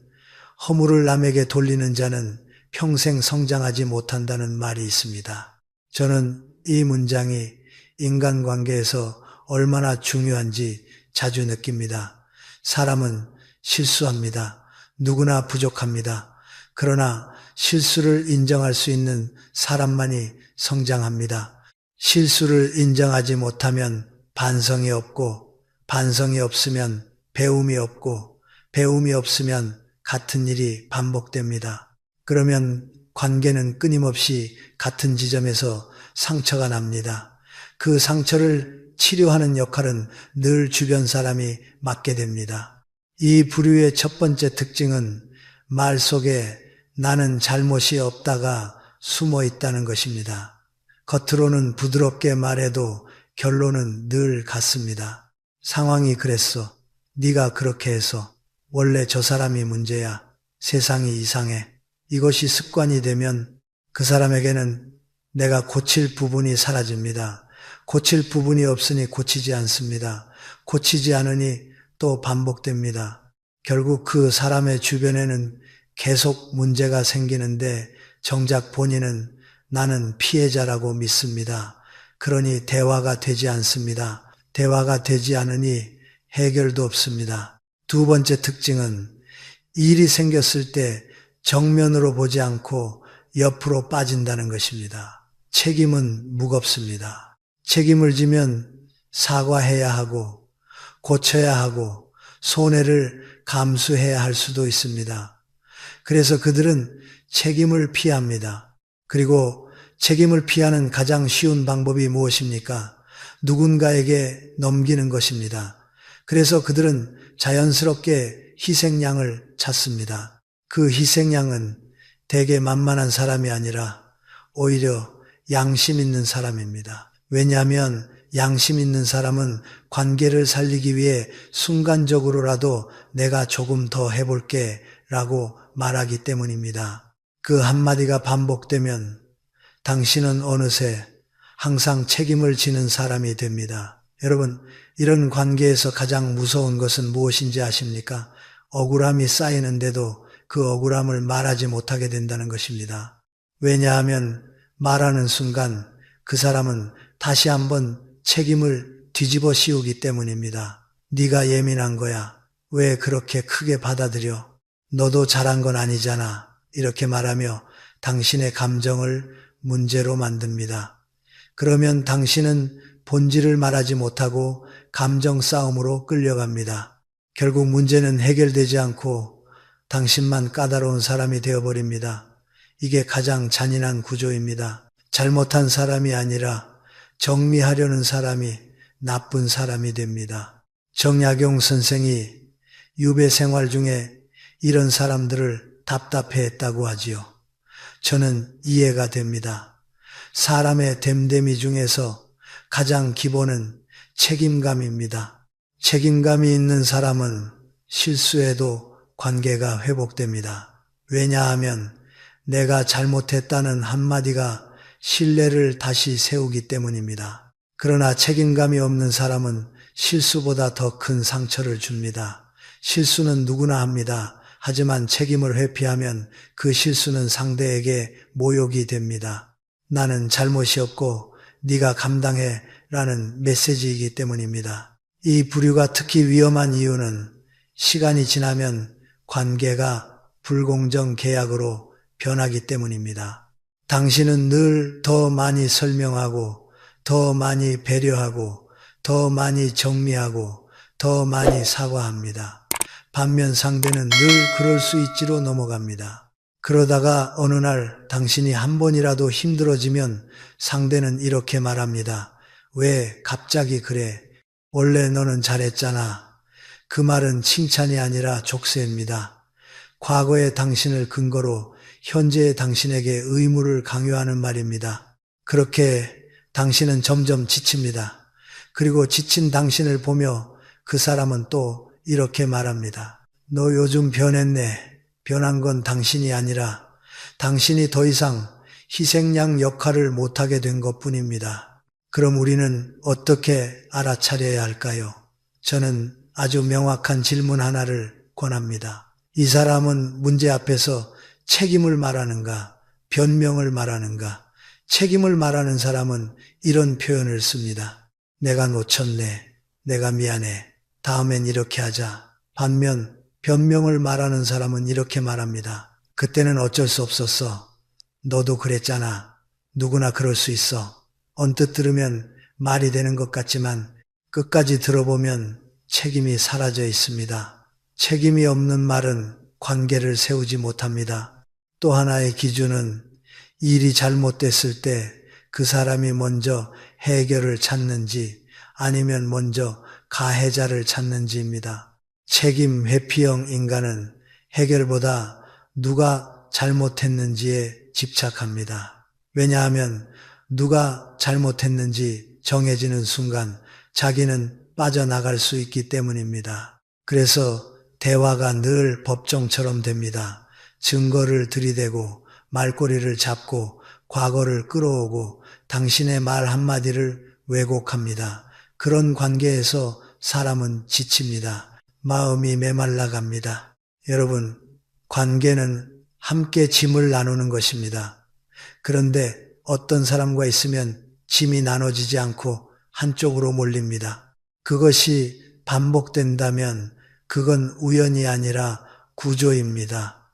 허물을 남에게 돌리는 자는 평생 성장하지 못한다는 말이 있습니다. 저는 이 문장이 인간관계에서 얼마나 중요한지 자주 느낍니다. 사람은 실수합니다. 누구나 부족합니다. 그러나 실수를 인정할 수 있는 사람만이 성장합니다. 실수를 인정하지 못하면 반성이 없고, 반성이 없으면 배움이 없고, 배움이 없으면 같은 일이 반복됩니다. 그러면 관계는 끊임없이 같은 지점에서 상처가 납니다. 그 상처를 치료하는 역할은 늘 주변 사람이 맡게 됩니다. 이 부류의 첫 번째 특징은 말 속에 나는 잘못이 없다가 숨어 있다는 것입니다. 겉으로는 부드럽게 말해도 결론은 늘 같습니다. 상황이 그랬어. 네가 그렇게 해서. 원래 저 사람이 문제야. 세상이 이상해. 이것이 습관이 되면 그 사람에게는 내가 고칠 부분이 사라집니다. 고칠 부분이 없으니 고치지 않습니다. 고치지 않으니 또 반복됩니다. 결국 그 사람의 주변에는 계속 문제가 생기는데 정작 본인은 나는 피해자라고 믿습니다. 그러니 대화가 되지 않습니다. 대화가 되지 않으니 해결도 없습니다. 두 번째 특징은 일이 생겼을 때 정면으로 보지 않고 옆으로 빠진다는 것입니다. 책임은 무겁습니다. 책임을 지면 사과해야 하고 고쳐야 하고 손해를 감수해야 할 수도 있습니다. 그래서 그들은 책임을 피합니다. 그리고 책임을 피하는 가장 쉬운 방법이 무엇입니까? 누군가에게 넘기는 것입니다. 그래서 그들은 자연스럽게 희생양을 찾습니다. 그 희생양은 대개 만만한 사람이 아니라 오히려 양심 있는 사람입니다. 왜냐하면 양심 있는 사람은 관계를 살리기 위해 순간적으로라도 내가 조금 더 해볼게 라고 말하기 때문입니다. 그 한마디가 반복되면 당신은 어느새 항상 책임을 지는 사람이 됩니다. 여러분, 이런 관계에서 가장 무서운 것은 무엇인지 아십니까? 억울함이 쌓이는데도 그 억울함을 말하지 못하게 된다는 것입니다. 왜냐하면 말하는 순간 그 사람은 다시 한번 책임을 뒤집어 씌우기 때문입니다. 네가 예민한 거야. 왜 그렇게 크게 받아들여? 너도 잘한 건 아니잖아. 이렇게 말하며 당신의 감정을 문제로 만듭니다. 그러면 당신은 본질을 말하지 못하고 감정 싸움으로 끌려갑니다. 결국 문제는 해결되지 않고 당신만 까다로운 사람이 되어버립니다. 이게 가장 잔인한 구조입니다. 잘못한 사람이 아니라 정리하려는 사람이 나쁜 사람이 됩니다. 정약용 선생이 유배 생활 중에 이런 사람들을 답답해했다고 하지요. 저는 이해가 됩니다. 사람의 됨됨이 중에서 가장 기본은 책임감입니다. 책임감이 있는 사람은 실수해도 관계가 회복됩니다. 왜냐하면 내가 잘못했다는 한마디가 신뢰를 다시 세우기 때문입니다. 그러나 책임감이 없는 사람은 실수보다 더 큰 상처를 줍니다. 실수는 누구나 합니다. 하지만 책임을 회피하면 그 실수는 상대에게 모욕이 됩니다. 나는 잘못이 없고 네가 감당해 라는 메시지이기 때문입니다. 이 부류가 특히 위험한 이유는 시간이 지나면 관계가 불공정 계약으로 변하기 때문입니다. 당신은 늘 더 많이 설명하고 더 많이 배려하고 더 많이 정리하고 더 많이 사과합니다. 반면 상대는 늘 그럴 수 있지로 넘어갑니다. 그러다가 어느 날 당신이 한 번이라도 힘들어지면 상대는 이렇게 말합니다. 왜 갑자기 그래? 원래 너는 잘했잖아. 그 말은 칭찬이 아니라 족쇄입니다. 과거의 당신을 근거로 현재의 당신에게 의무를 강요하는 말입니다. 그렇게 당신은 점점 지칩니다. 그리고 지친 당신을 보며 그 사람은 또 이렇게 말합니다. 너 요즘 변했네. 변한 건 당신이 아니라 당신이 더 이상 희생양 역할을 못하게 된 것뿐입니다. 그럼 우리는 어떻게 알아차려야 할까요? 저는 아주 명확한 질문 하나를 권합니다. 이 사람은 문제 앞에서 책임을 말하는가, 변명을 말하는가? 책임을 말하는 사람은 이런 표현을 씁니다. 내가 놓쳤네. 내가 미안해. 다음엔 이렇게 하자. 반면 변명을 말하는 사람은 이렇게 말합니다. 그때는 어쩔 수 없었어. 너도 그랬잖아. 누구나 그럴 수 있어. 언뜻 들으면 말이 되는 것 같지만 끝까지 들어보면 책임이 사라져 있습니다. 책임이 없는 말은 관계를 세우지 못합니다. 또 하나의 기준은 일이 잘못됐을 때 그 사람이 먼저 해결을 찾는지 아니면 먼저 가해자를 찾는지입니다. 책임 회피형 인간은 해결보다 누가 잘못했는지에 집착합니다. 왜냐하면 누가 잘못했는지 정해지는 순간 자기는 빠져나갈 수 있기 때문입니다. 그래서 대화가 늘 법정처럼 됩니다. 증거를 들이대고 말꼬리를 잡고 과거를 끌어오고 당신의 말 한마디를 왜곡합니다. 그런 관계에서 사람은 지칩니다. 마음이 메말라 갑니다. 여러분, 관계는 함께 짐을 나누는 것입니다. 그런데 어떤 사람과 있으면 짐이 나눠지지 않고 한쪽으로 몰립니다. 그것이 반복된다면 그건 우연이 아니라 구조입니다.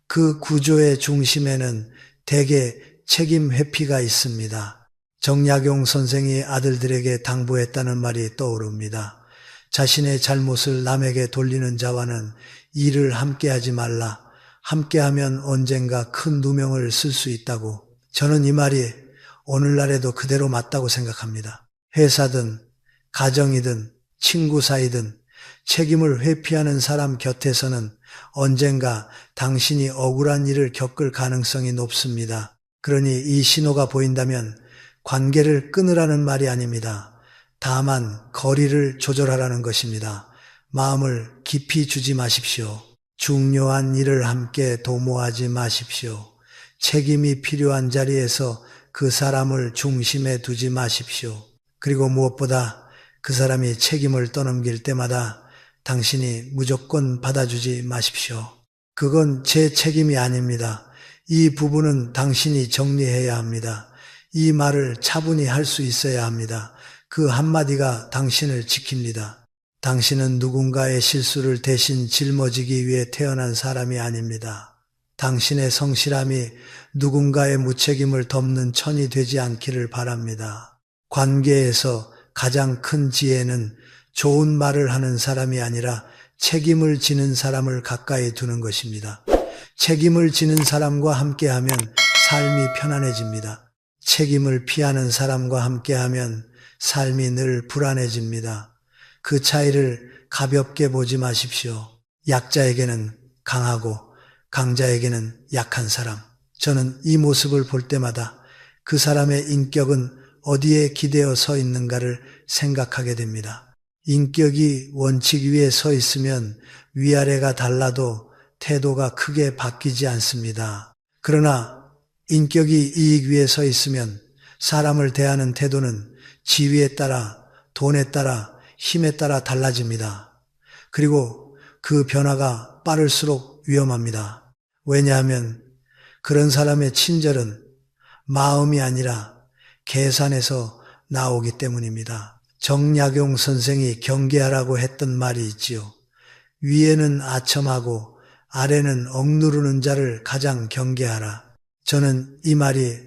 그 구조의 중심에는 대개 책임 회피가 있습니다. 정약용 선생이 아들들에게 당부했다는 말이 떠오릅니다. 자신의 잘못을 남에게 돌리는 자와는 일을 함께하지 말라. 함께하면 언젠가 큰 누명을 쓸 수 있다고. 저는 이 말이 오늘날에도 그대로 맞다고 생각합니다. 회사든 가정이든 친구 사이든 책임을 회피하는 사람 곁에서는 언젠가 당신이 억울한 일을 겪을 가능성이 높습니다. 그러니 이 신호가 보인다면 관계를 끊으라는 말이 아닙니다. 다만 거리를 조절하라는 것입니다. 마음을 깊이 주지 마십시오. 중요한 일을 함께 도모하지 마십시오. 책임이 필요한 자리에서 그 사람을 중심에 두지 마십시오. 그리고 무엇보다 그 사람이 책임을 떠넘길 때마다 당신이 무조건 받아주지 마십시오. 그건 제 책임이 아닙니다. 이 부분은 당신이 정리해야 합니다. 이 말을 차분히 할 수 있어야 합니다. 그 한마디가 당신을 지킵니다. 당신은 누군가의 실수를 대신 짊어지기 위해 태어난 사람이 아닙니다. 당신의 성실함이 누군가의 무책임을 덮는 천이 되지 않기를 바랍니다. 관계에서 가장 큰 지혜는 좋은 말을 하는 사람이 아니라 책임을 지는 사람을 가까이 두는 것입니다. 책임을 지는 사람과 함께하면 삶이 편안해집니다. 책임을 피하는 사람과 함께하면 삶이 늘 불안해집니다. 그 차이를 가볍게 보지 마십시오. 약자에게는 강하고 강자에게는 약한 사람. 저는 이 모습을 볼 때마다 그 사람의 인격은 어디에 기대어 서 있는가를 생각하게 됩니다. 인격이 원칙 위에 서 있으면 위아래가 달라도 태도가 크게 바뀌지 않습니다. 그러나 인격이 이익 위에 서 있으면 사람을 대하는 태도는 지위에 따라, 돈에 따라, 힘에 따라 달라집니다. 그리고 그 변화가 빠를수록 위험합니다. 왜냐하면 그런 사람의 친절은 마음이 아니라 계산에서 나오기 때문입니다. 정약용 선생이 경계하라고 했던 말이 있지요. 위에는 아첨하고 아래는 억누르는 자를 가장 경계하라. 저는 이 말이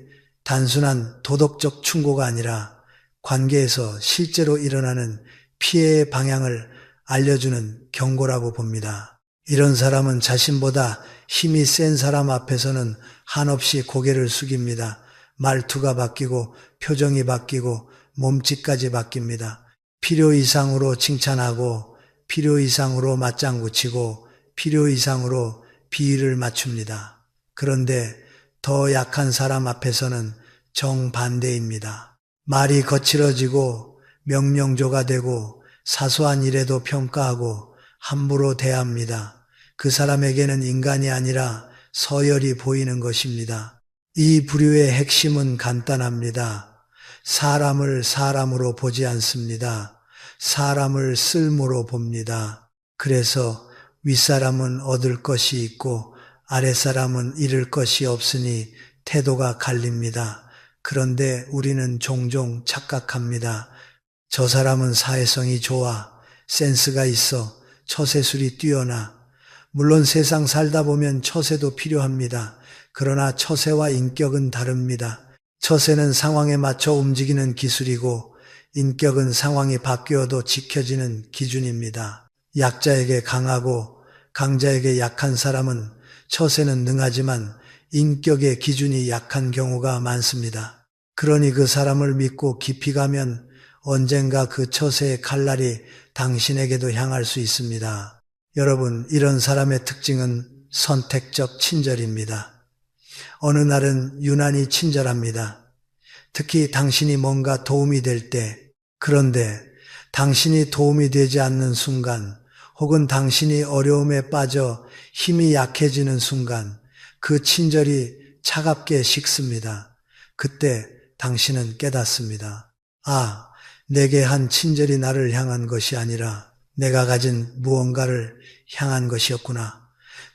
단순한 도덕적 충고가 아니라 관계에서 실제로 일어나는 피해의 방향을 알려주는 경고라고 봅니다. 이런 사람은 자신보다 힘이 센 사람 앞에서는 한없이 고개를 숙입니다. 말투가 바뀌고 표정이 바뀌고 몸짓까지 바뀝니다. 필요 이상으로 칭찬하고 필요 이상으로 맞장구 치고 필요 이상으로 비위를 맞춥니다. 그런데 더 약한 사람 앞에서는 정반대입니다. 말이 거칠어지고 명령조가 되고 사소한 일에도 평가하고 함부로 대합니다. 그 사람에게는 인간이 아니라 서열이 보이는 것입니다. 이 부류의 핵심은 간단합니다. 사람을 사람으로 보지 않습니다. 사람을 쓸모로 봅니다. 그래서 윗사람은 얻을 것이 있고 아랫사람은 잃을 것이 없으니 태도가 갈립니다. 그런데 우리는 종종 착각합니다. 저 사람은 사회성이 좋아, 센스가 있어, 처세술이 뛰어나. 물론 세상 살다 보면 처세도 필요합니다. 그러나 처세와 인격은 다릅니다. 처세는 상황에 맞춰 움직이는 기술이고 인격은 상황이 바뀌어도 지켜지는 기준입니다. 약자에게 강하고 강자에게 약한 사람은 처세는 능하지만 인격의 기준이 약한 경우가 많습니다. 그러니 그 사람을 믿고 깊이 가면 언젠가 그 처세의 칼날이 당신에게도 향할 수 있습니다. 여러분, 이런 사람의 특징은 선택적 친절입니다. 어느 날은 유난히 친절합니다. 특히 당신이 뭔가 도움이 될 때, 그런데 당신이 도움이 되지 않는 순간, 혹은 당신이 어려움에 빠져 힘이 약해지는 순간 그 친절이 차갑게 식습니다. 그때 당신은 깨닫습니다. 아, 내게 한 친절이 나를 향한 것이 아니라 내가 가진 무언가를 향한 것이었구나.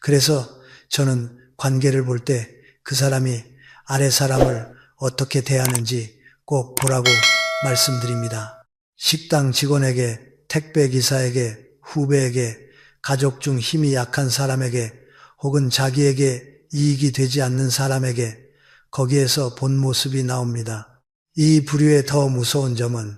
그래서 저는 관계를 볼 때 그 사람이 아래 사람을 어떻게 대하는지 꼭 보라고 말씀드립니다. 식당 직원에게, 택배 기사에게, 후배에게, 가족 중 힘이 약한 사람에게, 혹은 자기에게 이익이 되지 않는 사람에게 거기에서 본 모습이 나옵니다. 이 부류의 더 무서운 점은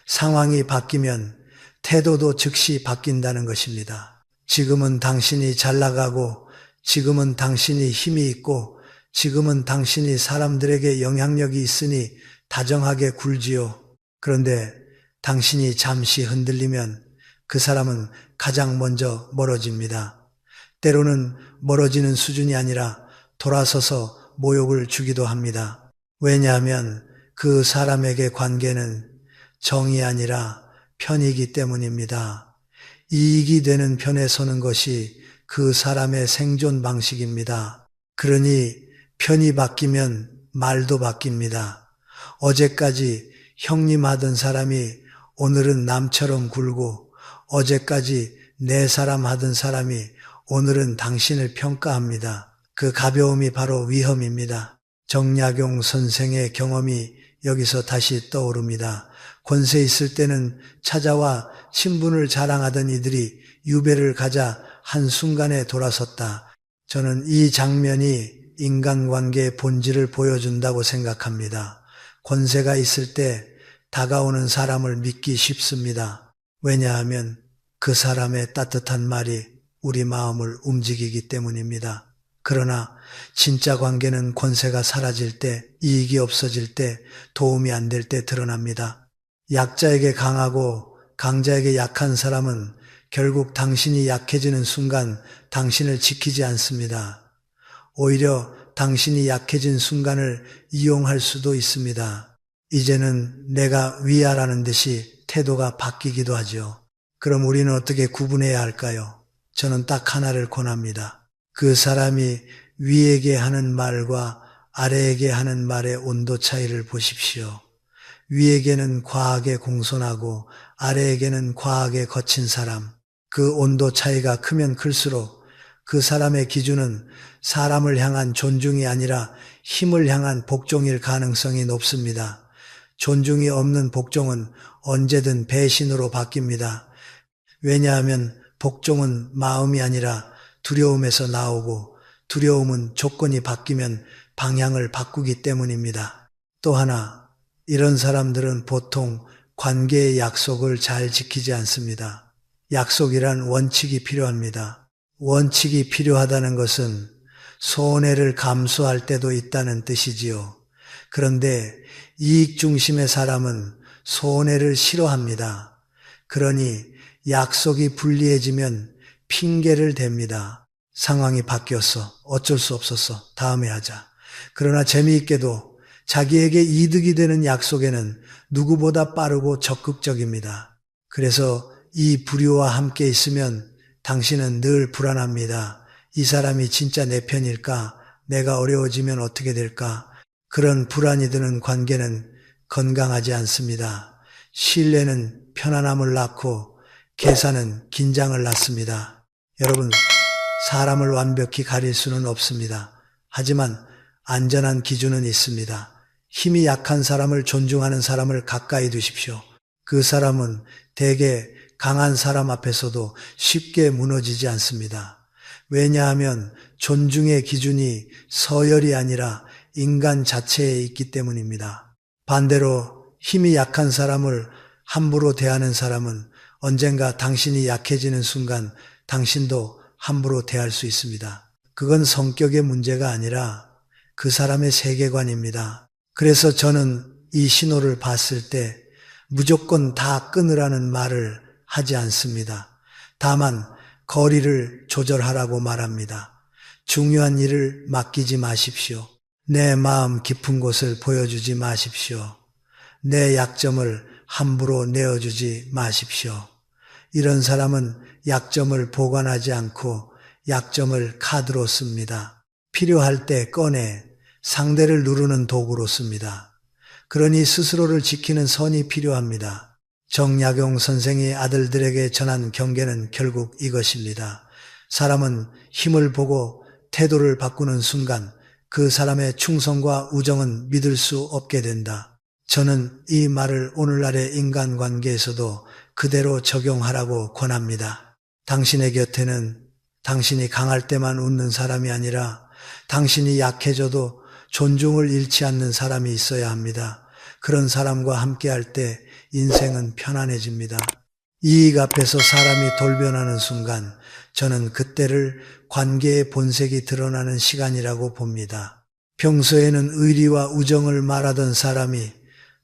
상황이 바뀌면 태도도 즉시 바뀐다는 것입니다. 지금은 당신이 잘 나가고 지금은 당신이 힘이 있고 지금은 당신이 사람들에게 영향력이 있으니 다정하게 굴지요. 그런데 당신이 잠시 흔들리면 그 사람은 가장 먼저 멀어집니다. 때로는 멀어지는 수준이 아니라 돌아서서 모욕을 주기도 합니다. 왜냐하면 그 사람에게 관계는 정이 아니라 편이기 때문입니다. 이익이 되는 편에 서는 것이 그 사람의 생존 방식입니다. 그러니 편이 바뀌면 말도 바뀝니다. 어제까지 형님 하던 사람이 오늘은 남처럼 굴고, 어제까지 내 사람 하던 사람이 오늘은 당신을 평가합니다. 그 가벼움이 바로 위험입니다. 정약용 선생의 경험이 여기서 다시 떠오릅니다. 권세 있을 때는 찾아와 친분을 자랑하던 이들이 유배를 가자 한순간에 돌아섰다. 저는 이 장면이 인간관계의 본질을 보여준다고 생각합니다. 권세가 있을 때 다가오는 사람을 믿기 쉽습니다. 왜냐하면 그 사람의 따뜻한 말이 우리 마음을 움직이기 때문입니다. 그러나 진짜 관계는 권세가 사라질 때, 이익이 없어질 때, 도움이 안 될 때 드러납니다. 약자에게 강하고 강자에게 약한 사람은 결국 당신이 약해지는 순간 당신을 지키지 않습니다. 오히려 당신이 약해진 순간을 이용할 수도 있습니다. 이제는 내가 위하라는 듯이 태도가 바뀌기도 하죠. 그럼 우리는 어떻게 구분해야 할까요? 저는 딱 하나를 권합니다. 그 사람이 위에게 하는 말과 아래에게 하는 말의 온도 차이를 보십시오. 위에게는 과하게 공손하고 아래에게는 과하게 거친 사람. 그 온도 차이가 크면 클수록 그 사람의 기준은 사람을 향한 존중이 아니라 힘을 향한 복종일 가능성이 높습니다. 존중이 없는 복종은 언제든 배신으로 바뀝니다. 왜냐하면 복종은 마음이 아니라 두려움에서 나오고, 두려움은 조건이 바뀌면 방향을 바꾸기 때문입니다. 또 하나, 이런 사람들은 보통 관계의 약속을 잘 지키지 않습니다. 약속이란 원칙이 필요합니다. 원칙이 필요하다는 것은 손해를 감수할 때도 있다는 뜻이지요. 그런데 이익 중심의 사람은 손해를 싫어합니다. 그러니 약속이 불리해지면 핑계를 댑니다. 상황이 바뀌었어. 어쩔 수 없었어. 다음에 하자. 그러나 재미있게도 자기에게 이득이 되는 약속에는 누구보다 빠르고 적극적입니다. 그래서 이 부류와 함께 있으면 당신은 늘 불안합니다. 이 사람이 진짜 내 편일까? 내가 어려워지면 어떻게 될까? 그런 불안이 드는 관계는 건강하지 않습니다. 신뢰는 편안함을 낳고 계산은 긴장을 낳습니다. 여러분, 사람을 완벽히 가릴 수는 없습니다. 하지만 안전한 기준은 있습니다. 힘이 약한 사람을 존중하는 사람을 가까이 두십시오. 그 사람은 대개 강한 사람 앞에서도 쉽게 무너지지 않습니다. 왜냐하면 존중의 기준이 서열이 아니라 인간 자체에 있기 때문입니다. 반대로 힘이 약한 사람을 함부로 대하는 사람은 언젠가 당신이 약해지는 순간 당신도 함부로 대할 수 있습니다. 그건 성격의 문제가 아니라 그 사람의 세계관입니다. 그래서 저는 이 신호를 봤을 때 무조건 다 끊으라는 말을 하지 않습니다. 다만 거리를 조절하라고 말합니다. 중요한 일을 맡기지 마십시오. 내 마음 깊은 곳을 보여주지 마십시오. 내 약점을 함부로 내어주지 마십시오. 이런 사람은 약점을 보관하지 않고 약점을 카드로 씁니다. 필요할 때 꺼내 상대를 누르는 도구로 씁니다. 그러니 스스로를 지키는 선이 필요합니다. 정약용 선생이 아들들에게 전한 경계는 결국 이것입니다. 사람은 힘을 보고 태도를 바꾸는 순간 그 사람의 충성과 우정은 믿을 수 없게 된다. 저는 이 말을 오늘날의 인간관계에서도 그대로 적용하라고 권합니다. 당신의 곁에는 당신이 강할 때만 웃는 사람이 아니라 당신이 약해져도 존중을 잃지 않는 사람이 있어야 합니다. 그런 사람과 함께할 때 인생은 편안해집니다. 이익 앞에서 사람이 돌변하는 순간 저는 그때를 관계의 본색이 드러나는 시간이라고 봅니다. 평소에는 의리와 우정을 말하던 사람이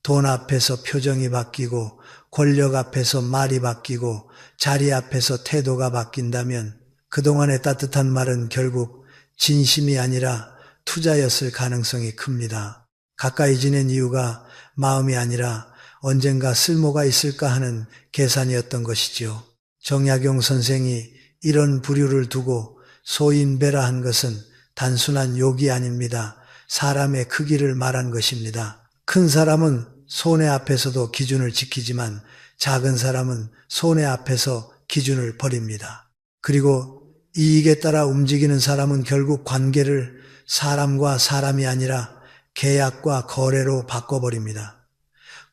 돈 앞에서 표정이 바뀌고 권력 앞에서 말이 바뀌고 자리 앞에서 태도가 바뀐다면 그동안의 따뜻한 말은 결국 진심이 아니라 투자였을 가능성이 큽니다. 가까이 지낸 이유가 마음이 아니라 언젠가 쓸모가 있을까 하는 계산이었던 것이지요. 정약용 선생이 이런 부류를 두고 소인배라 한 것은 단순한 욕이 아닙니다. 사람의 크기를 말한 것입니다. 큰 사람은 손해 앞에서도 기준을 지키지만 작은 사람은 손해 앞에서 기준을 버립니다. 그리고 이익에 따라 움직이는 사람은 결국 관계를 사람과 사람이 아니라 계약과 거래로 바꿔버립니다.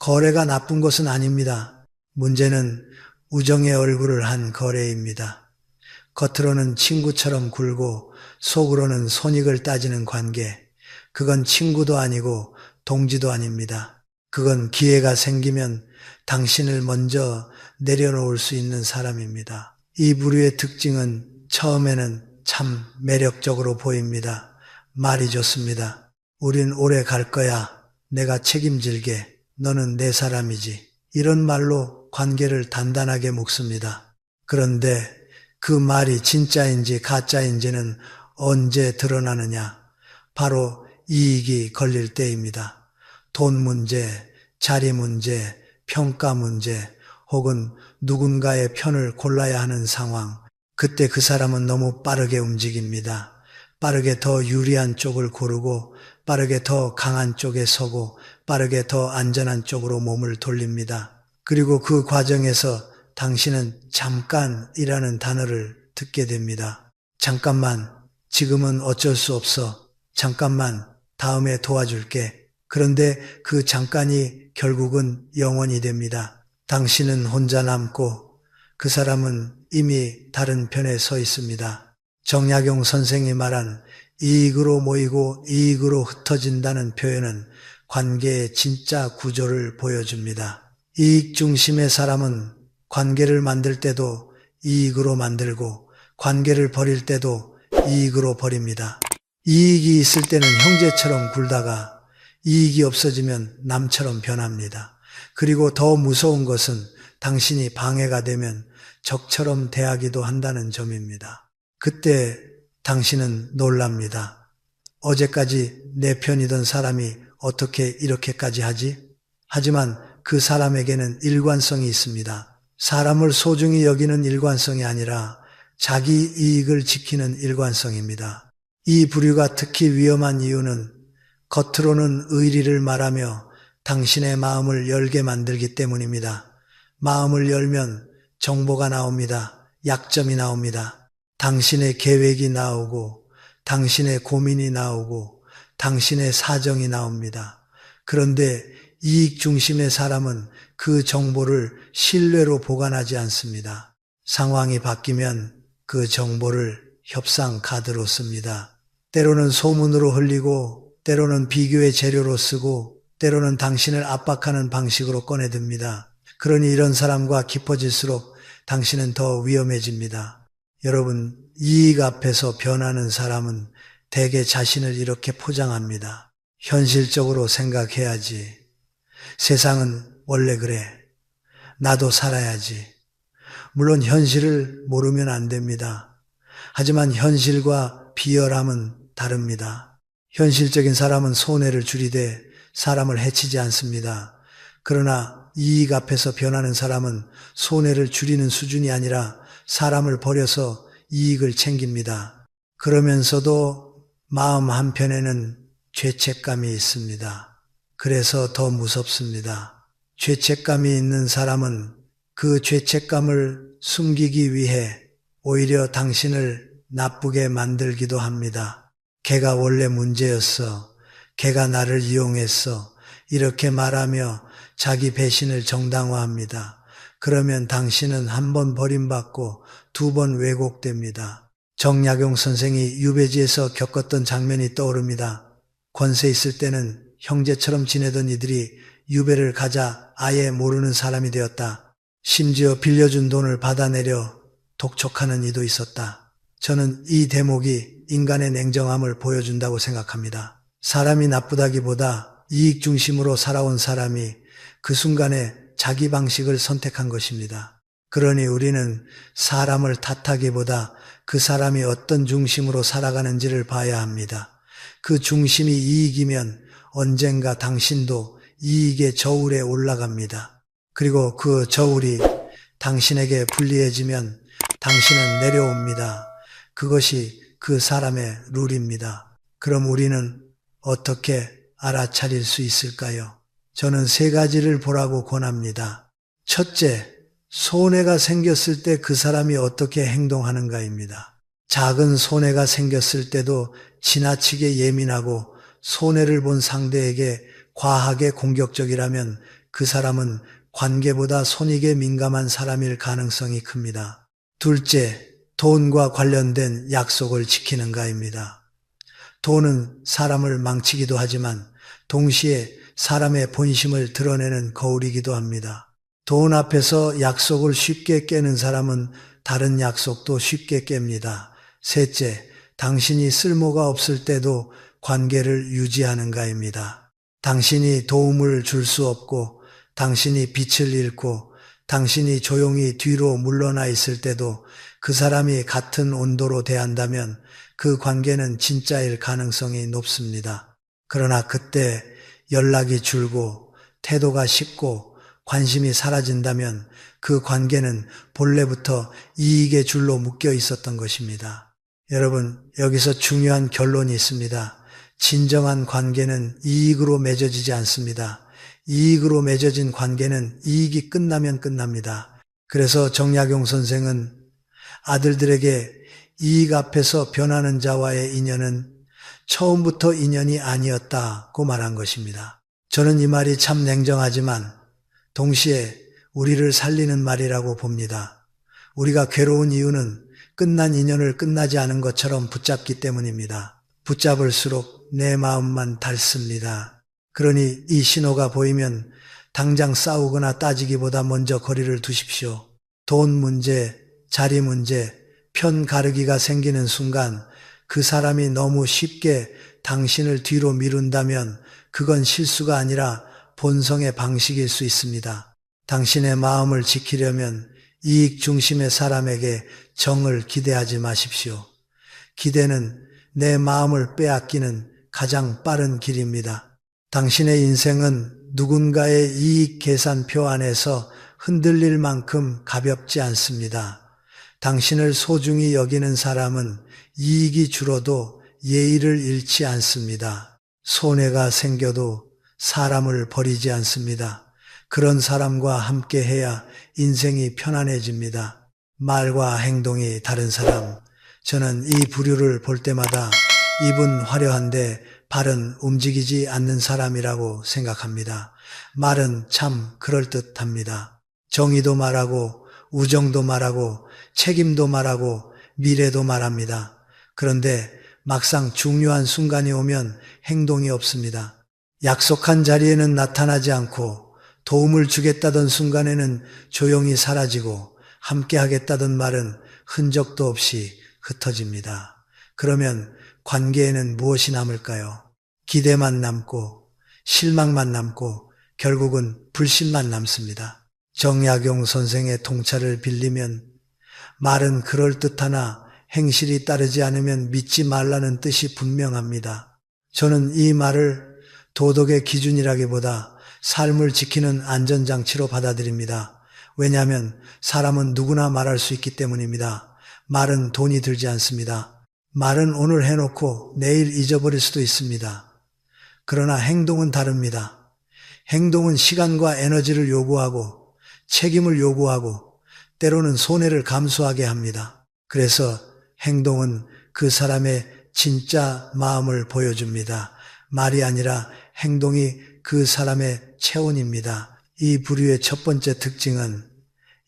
거래가 나쁜 것은 아닙니다. 문제는 우정의 얼굴을 한 거래입니다. 겉으로는 친구처럼 굴고 속으로는 손익을 따지는 관계. 그건 친구도 아니고 동지도 아닙니다. 그건 기회가 생기면 당신을 먼저 내려놓을 수 있는 사람입니다. 이 부류의 특징은 처음에는 참 매력적으로 보입니다. 말이 좋습니다. 우린 오래 갈 거야. 내가 책임질게. 너는 내 사람이지. 이런 말로 관계를 단단하게 묶습니다. 그런데 그 말이 진짜인지 가짜인지는 언제 드러나느냐? 바로 이익이 걸릴 때입니다. 돈 문제, 자리 문제, 평가 문제, 혹은 누군가의 편을 골라야 하는 상황. 그때 그 사람은 너무 빠르게 움직입니다. 빠르게 더 유리한 쪽을 고르고 빠르게 더 강한 쪽에 서고 빠르게 더 안전한 쪽으로 몸을 돌립니다. 그리고 그 과정에서 당신은 잠깐이라는 단어를 듣게 됩니다. 잠깐만, 지금은 어쩔 수 없어. 잠깐만, 다음에 도와줄게. 그런데 그 잠깐이 결국은 영원이 됩니다. 당신은 혼자 남고 그 사람은 이미 다른 편에 서 있습니다. 정약용 선생이 말한 이익으로 모이고 이익으로 흩어진다는 표현은 관계의 진짜 구조를 보여줍니다. 이익 중심의 사람은 관계를 만들 때도 이익으로 만들고 관계를 버릴 때도 이익으로 버립니다. 이익이 있을 때는 형제처럼 굴다가 이익이 없어지면 남처럼 변합니다. 그리고 더 무서운 것은 당신이 방해가 되면 적처럼 대하기도 한다는 점입니다. 그때 당신은 놀랍니다. 어제까지 내 편이던 사람이 어떻게 이렇게까지 하지? 하지만 그 사람에게는 일관성이 있습니다. 사람을 소중히 여기는 일관성이 아니라 자기 이익을 지키는 일관성입니다. 이 부류가 특히 위험한 이유는 겉으로는 의리를 말하며 당신의 마음을 열게 만들기 때문입니다. 마음을 열면 정보가 나옵니다. 약점이 나옵니다. 당신의 계획이 나오고 당신의 고민이 나오고 당신의 사정이 나옵니다. 그런데 이익 중심의 사람은 그 정보를 신뢰로 보관하지 않습니다. 상황이 바뀌면 그 정보를 협상 카드로 씁니다. 때로는 소문으로 흘리고 때로는 비교의 재료로 쓰고 때로는 당신을 압박하는 방식으로 꺼내듭니다. 그러니 이런 사람과 깊어질수록 당신은 더 위험해집니다. 여러분, 이익 앞에서 변하는 사람은 대개 자신을 이렇게 포장합니다. 현실적으로 생각해야지. 세상은 원래 그래. 나도 살아야지. 물론 현실을 모르면 안 됩니다. 하지만 현실과 비열함은 다릅니다. 현실적인 사람은 손해를 줄이되 사람을 해치지 않습니다. 그러나 이익 앞에서 변하는 사람은 손해를 줄이는 수준이 아니라 사람을 버려서 이익을 챙깁니다. 그러면서도 마음 한편에는 죄책감이 있습니다. 그래서 더 무섭습니다. 죄책감이 있는 사람은 그 죄책감을 숨기기 위해 오히려 당신을 나쁘게 만들기도 합니다. 걔가 원래 문제였어. 걔가 나를 이용했어. 이렇게 말하며 자기 배신을 정당화합니다. 그러면 당신은 한 번 버림받고 두 번 왜곡됩니다. 정약용 선생이 유배지에서 겪었던 장면이 떠오릅니다. 권세 있을 때는 형제처럼 지내던 이들이 유배를 가자 아예 모르는 사람이 되었다. 심지어 빌려준 돈을 받아내려 독촉하는 이도 있었다. 저는 이 대목이 인간의 냉정함을 보여준다고 생각합니다. 사람이 나쁘다기보다 이익 중심으로 살아온 사람이 그 순간에 자기 방식을 선택한 것입니다. 그러니 우리는 사람을 탓하기보다 그 사람이 어떤 중심으로 살아가는지를 봐야 합니다. 그 중심이 이익이면 언젠가 당신도 이익의 저울에 올라갑니다. 그리고 그 저울이 당신에게 불리해지면 당신은 내려옵니다. 그것이 그 사람의 룰입니다. 그럼 우리는 어떻게 알아차릴 수 있을까요? 저는 세 가지를 보라고 권합니다. 첫째, 손해가 생겼을 때 그 사람이 어떻게 행동하는가입니다. 작은 손해가 생겼을 때도 지나치게 예민하고 손해를 본 상대에게 과하게 공격적이라면 그 사람은 관계보다 손익에 민감한 사람일 가능성이 큽니다. 둘째, 돈과 관련된 약속을 지키는가입니다. 돈은 사람을 망치기도 하지만 동시에 사람의 본심을 드러내는 거울이기도 합니다. 돈 앞에서 약속을 쉽게 깨는 사람은 다른 약속도 쉽게 깹니다. 셋째, 당신이 쓸모가 없을 때도 관계를 유지하는가입니다. 당신이 도움을 줄 수 없고 당신이 빛을 잃고 당신이 조용히 뒤로 물러나 있을 때도 그 사람이 같은 온도로 대한다면 그 관계는 진짜일 가능성이 높습니다. 그러나 그때 연락이 줄고 태도가 식고 관심이 사라진다면 그 관계는 본래부터 이익의 줄로 묶여 있었던 것입니다. 여러분, 여기서 중요한 결론이 있습니다. 진정한 관계는 이익으로 맺어지지 않습니다. 이익으로 맺어진 관계는 이익이 끝나면 끝납니다. 그래서 정약용 선생은 아들들에게 이익 앞에서 변하는 자와의 인연은 처음부터 인연이 아니었다고 말한 것입니다. 저는 이 말이 참 냉정하지만 동시에 우리를 살리는 말이라고 봅니다. 우리가 괴로운 이유는 끝난 인연을 끝나지 않은 것처럼 붙잡기 때문입니다. 붙잡을수록 내 마음만 닳습니다. 그러니 이 신호가 보이면 당장 싸우거나 따지기보다 먼저 거리를 두십시오. 돈 문제, 자리 문제, 편 가르기가 생기는 순간 그 사람이 너무 쉽게 당신을 뒤로 미룬다면 그건 실수가 아니라 본성의 방식일 수 있습니다. 당신의 마음을 지키려면 이익 중심의 사람에게 정을 기대하지 마십시오. 기대는 내 마음을 빼앗기는 가장 빠른 길입니다. 당신의 인생은 누군가의 이익 계산표 안에서 흔들릴 만큼 가볍지 않습니다. 당신을 소중히 여기는 사람은 이익이 줄어도 예의를 잃지 않습니다. 손해가 생겨도 사람을 버리지 않습니다. 그런 사람과 함께 해야 인생이 편안해집니다. 말과 행동이 다른 사람. 저는 이 부류를 볼 때마다 입은 화려한데 발은 움직이지 않는 사람이라고 생각합니다. 말은 참 그럴듯합니다. 정의도 말하고 우정도 말하고 책임도 말하고 미래도 말합니다. 그런데 막상 중요한 순간이 오면 행동이 없습니다. 약속한 자리에는 나타나지 않고 도움을 주겠다던 순간에는 조용히 사라지고 함께 하겠다던 말은 흔적도 없이 흩어집니다. 그러면 관계에는 무엇이 남을까요? 기대만 남고 실망만 남고 결국은 불신만 남습니다. 정약용 선생의 통찰을 빌리면 말은 그럴듯하나 행실이 따르지 않으면 믿지 말라는 뜻이 분명합니다. 저는 이 말을 도덕의 기준이라기보다 삶을 지키는 안전장치로 받아들입니다. 왜냐하면 사람은 누구나 말할 수 있기 때문입니다. 말은 돈이 들지 않습니다. 말은 오늘 해놓고 내일 잊어버릴 수도 있습니다. 그러나 행동은 다릅니다. 행동은 시간과 에너지를 요구하고 책임을 요구하고 때로는 손해를 감수하게 합니다. 그래서 행동은 그 사람의 진짜 마음을 보여줍니다. 말이 아니라 행동이 그 사람의 체온입니다. 이 부류의 첫 번째 특징은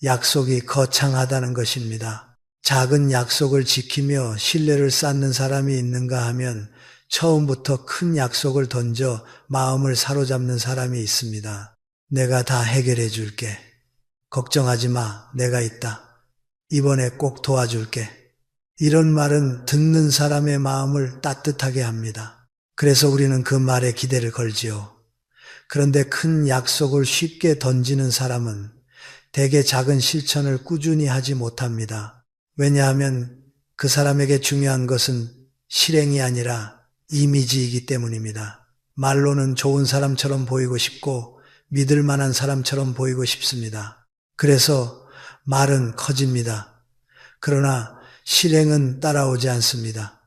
약속이 거창하다는 것입니다. 작은 약속을 지키며 신뢰를 쌓는 사람이 있는가 하면 처음부터 큰 약속을 던져 마음을 사로잡는 사람이 있습니다. 내가 다 해결해 줄게. 걱정하지 마. 내가 있다. 이번에 꼭 도와줄게. 이런 말은 듣는 사람의 마음을 따뜻하게 합니다. 그래서 우리는 그 말에 기대를 걸지요. 그런데 큰 약속을 쉽게 던지는 사람은 대개 작은 실천을 꾸준히 하지 못합니다. 왜냐하면 그 사람에게 중요한 것은 실행이 아니라 이미지이기 때문입니다. 말로는 좋은 사람처럼 보이고 싶고 믿을 만한 사람처럼 보이고 싶습니다. 그래서 말은 커집니다. 그러나 실행은 따라오지 않습니다.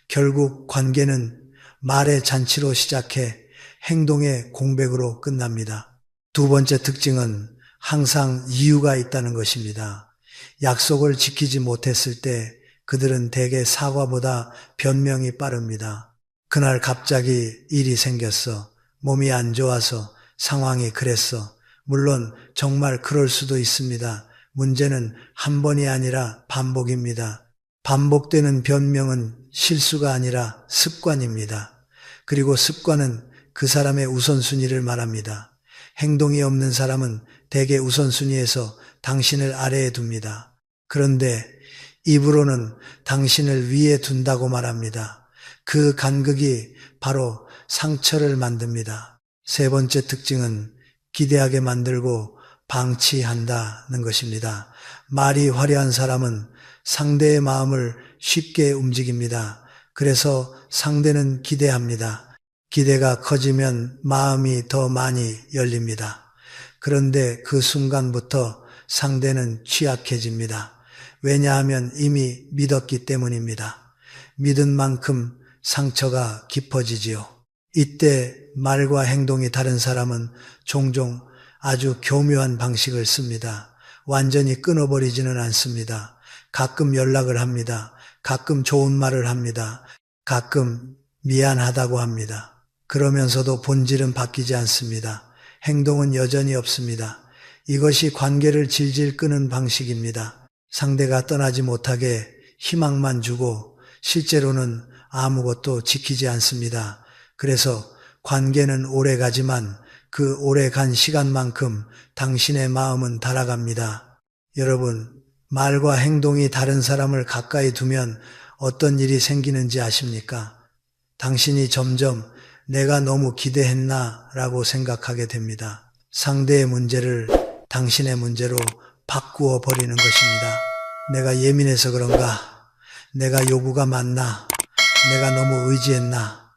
결국 관계는 말의 잔치로 시작해 행동의 공백으로 끝납니다. 두 번째 특징은 항상 이유가 있다는 것입니다. 약속을 지키지 못했을 때 그들은 대개 사과보다 변명이 빠릅니다. 그날 갑자기 일이 생겼어. 몸이 안 좋아서 상황이 그랬어. 물론 정말 그럴 수도 있습니다. 문제는 한 번이 아니라 반복입니다. 반복되는 변명은 실수가 아니라 습관입니다. 그리고 습관은 그 사람의 우선순위를 말합니다. 행동이 없는 사람은 대개 우선순위에서 당신을 아래에 둡니다. 그런데 입으로는 당신을 위에 둔다고 말합니다. 그 간극이 바로 상처를 만듭니다. 세 번째 특징은 기대하게 만들고 방치한다는 것입니다. 말이 화려한 사람은 상대의 마음을 쉽게 움직입니다. 그래서 상대는 기대합니다. 기대가 커지면 마음이 더 많이 열립니다. 그런데 그 순간부터 상대는 취약해집니다. 왜냐하면 이미 믿었기 때문입니다. 믿은 만큼 상처가 깊어지지요. 이때 말과 행동이 다른 사람은 종종 아주 교묘한 방식을 씁니다. 완전히 끊어버리지는 않습니다. 가끔 연락을 합니다. 가끔 좋은 말을 합니다. 가끔 미안하다고 합니다. 그러면서도 본질은 바뀌지 않습니다. 행동은 여전히 없습니다. 이것이 관계를 질질 끄는 방식입니다. 상대가 떠나지 못하게 희망만 주고 실제로는 아무것도 지키지 않습니다. 그래서 관계는 오래 가지만 그 오래 간 시간만큼 당신의 마음은 달아갑니다. 여러분, 말과 행동이 다른 사람을 가까이 두면 어떤 일이 생기는지 아십니까? 당신이 점점 내가 너무 기대했나 라고 생각하게 됩니다. 상대의 문제를 당신의 문제로 바꾸어 버리는 것입니다. 내가 예민해서 그런가? 내가 요구가 많나? 내가 너무 의지했나?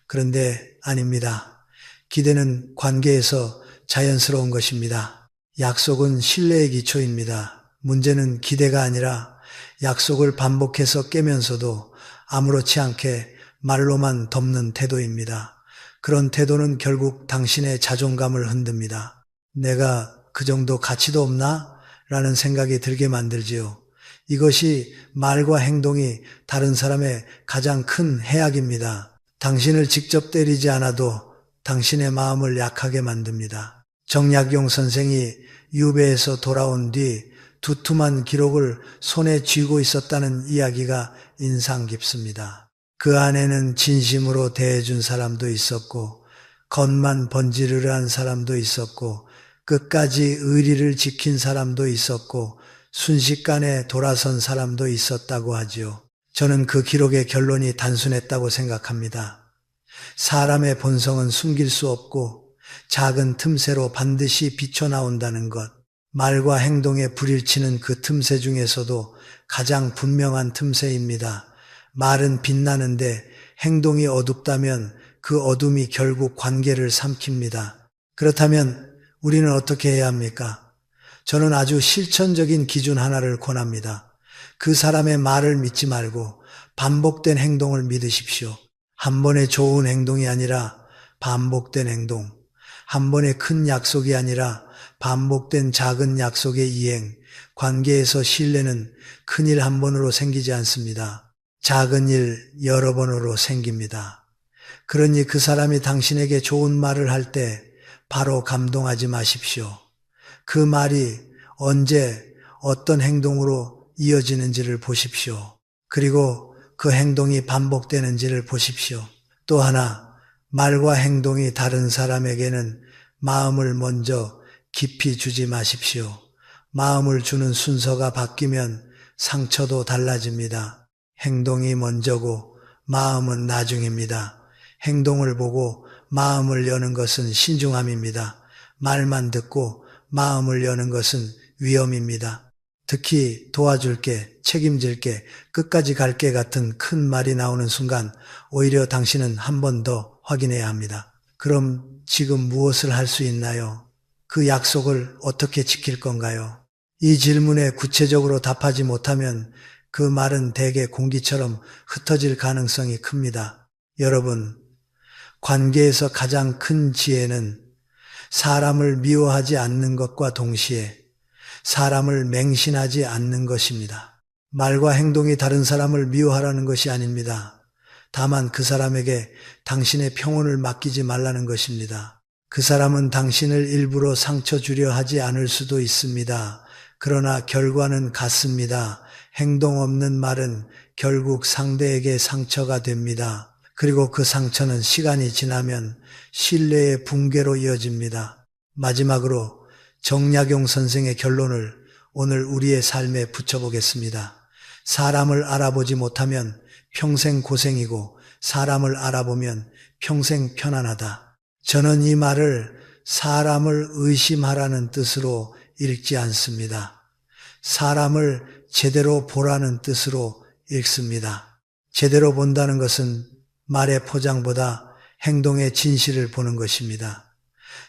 그런데 아닙니다. 기대는 관계에서 자연스러운 것입니다. 약속은 신뢰의 기초입니다. 문제는 기대가 아니라 약속을 반복해서 깨면서도 아무렇지 않게 말로만 덮는 태도입니다. 그런 태도는 결국 당신의 자존감을 흔듭니다. 내가 그 정도 가치도 없나? 라는 생각이 들게 만들지요. 이것이 말과 행동이 다른 사람의 가장 큰 해악입니다. 당신을 직접 때리지 않아도 당신의 마음을 약하게 만듭니다. 정약용 선생이 유배에서 돌아온 뒤 두툼한 기록을 손에 쥐고 있었다는 이야기가 인상 깊습니다. 그 안에는 진심으로 대해준 사람도 있었고 겉만 번지르르한 사람도 있었고 끝까지 의리를 지킨 사람도 있었고 순식간에 돌아선 사람도 있었다고 하지요. 저는 그 기록의 결론이 단순했다고 생각합니다. 사람의 본성은 숨길 수 없고 작은 틈새로 반드시 비쳐나온다는 것. 말과 행동에 불일치는 그 틈새 중에서도 가장 분명한 틈새입니다. 말은 빛나는데 행동이 어둡다면 그 어둠이 결국 관계를 삼킵니다. 그렇다면 우리는 어떻게 해야 합니까? 저는 아주 실천적인 기준 하나를 권합니다. 그 사람의 말을 믿지 말고 반복된 행동을 믿으십시오. 한 번의 좋은 행동이 아니라 반복된 행동. 한 번의 큰 약속이 아니라 반복된 작은 약속의 이행. 관계에서 신뢰는 큰일 한 번으로 생기지 않습니다. 작은 일 여러 번으로 생깁니다. 그러니 그 사람이 당신에게 좋은 말을 할 때 바로 감동하지 마십시오. 그 말이 언제 어떤 행동으로 이어지는지를 보십시오. 그리고 그 행동이 반복되는지를 보십시오. 또 하나, 말과 행동이 다른 사람에게는 마음을 먼저 깊이 주지 마십시오. 마음을 주는 순서가 바뀌면 상처도 달라집니다. 행동이 먼저고 마음은 나중입니다. 행동을 보고 마음을 여는 것은 신중함입니다. 말만 듣고 마음을 여는 것은 위험입니다. 특히 도와줄게, 책임질게, 끝까지 갈게 같은 큰 말이 나오는 순간 오히려 당신은 한 번 더 확인해야 합니다. 그럼 지금 무엇을 할 수 있나요? 그 약속을 어떻게 지킬 건가요? 이 질문에 구체적으로 답하지 못하면 그 말은 대개 공기처럼 흩어질 가능성이 큽니다. 여러분, 관계에서 가장 큰 지혜는 사람을 미워하지 않는 것과 동시에 사람을 맹신하지 않는 것입니다. 말과 행동이 다른 사람을 미워하라는 것이 아닙니다. 다만 그 사람에게 당신의 평온을 맡기지 말라는 것입니다. 그 사람은 당신을 일부러 상처 주려 하지 않을 수도 있습니다. 그러나 결과는 같습니다. 행동 없는 말은 결국 상대에게 상처가 됩니다. 그리고 그 상처는 시간이 지나면 신뢰의 붕괴로 이어집니다. 마지막으로 정약용 선생의 결론을 오늘 우리의 삶에 붙여보겠습니다. 사람을 알아보지 못하면 평생 고생이고 사람을 알아보면 평생 편안하다. 저는 이 말을 사람을 의심하라는 뜻으로 읽지 않습니다. 사람을 제대로 보라는 뜻으로 읽습니다. 제대로 본다는 것은 말의 포장보다 행동의 진실을 보는 것입니다.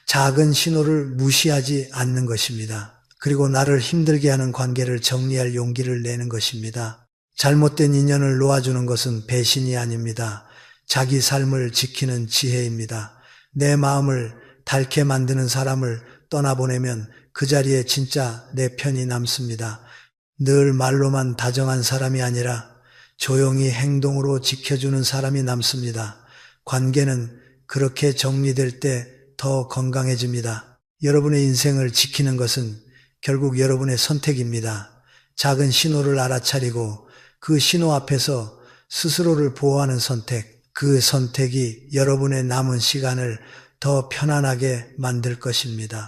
작은 신호를 무시하지 않는 것입니다. 그리고 나를 힘들게 하는 관계를 정리할 용기를 내는 것입니다. 잘못된 인연을 놓아주는 것은 배신이 아닙니다. 자기 삶을 지키는 지혜입니다. 내 마음을 닳게 만드는 사람을 떠나보내면 그 자리에 진짜 내 편이 남습니다. 늘 말로만 다정한 사람이 아니라 조용히 행동으로 지켜주는 사람이 남습니다. 관계는 그렇게 정리될 때 더 건강해집니다. 여러분의 인생을 지키는 것은 결국 여러분의 선택입니다. 작은 신호를 알아차리고 그 신호 앞에서 스스로를 보호하는 선택, 그 선택이 여러분의 남은 시간을 더 편안하게 만들 것입니다.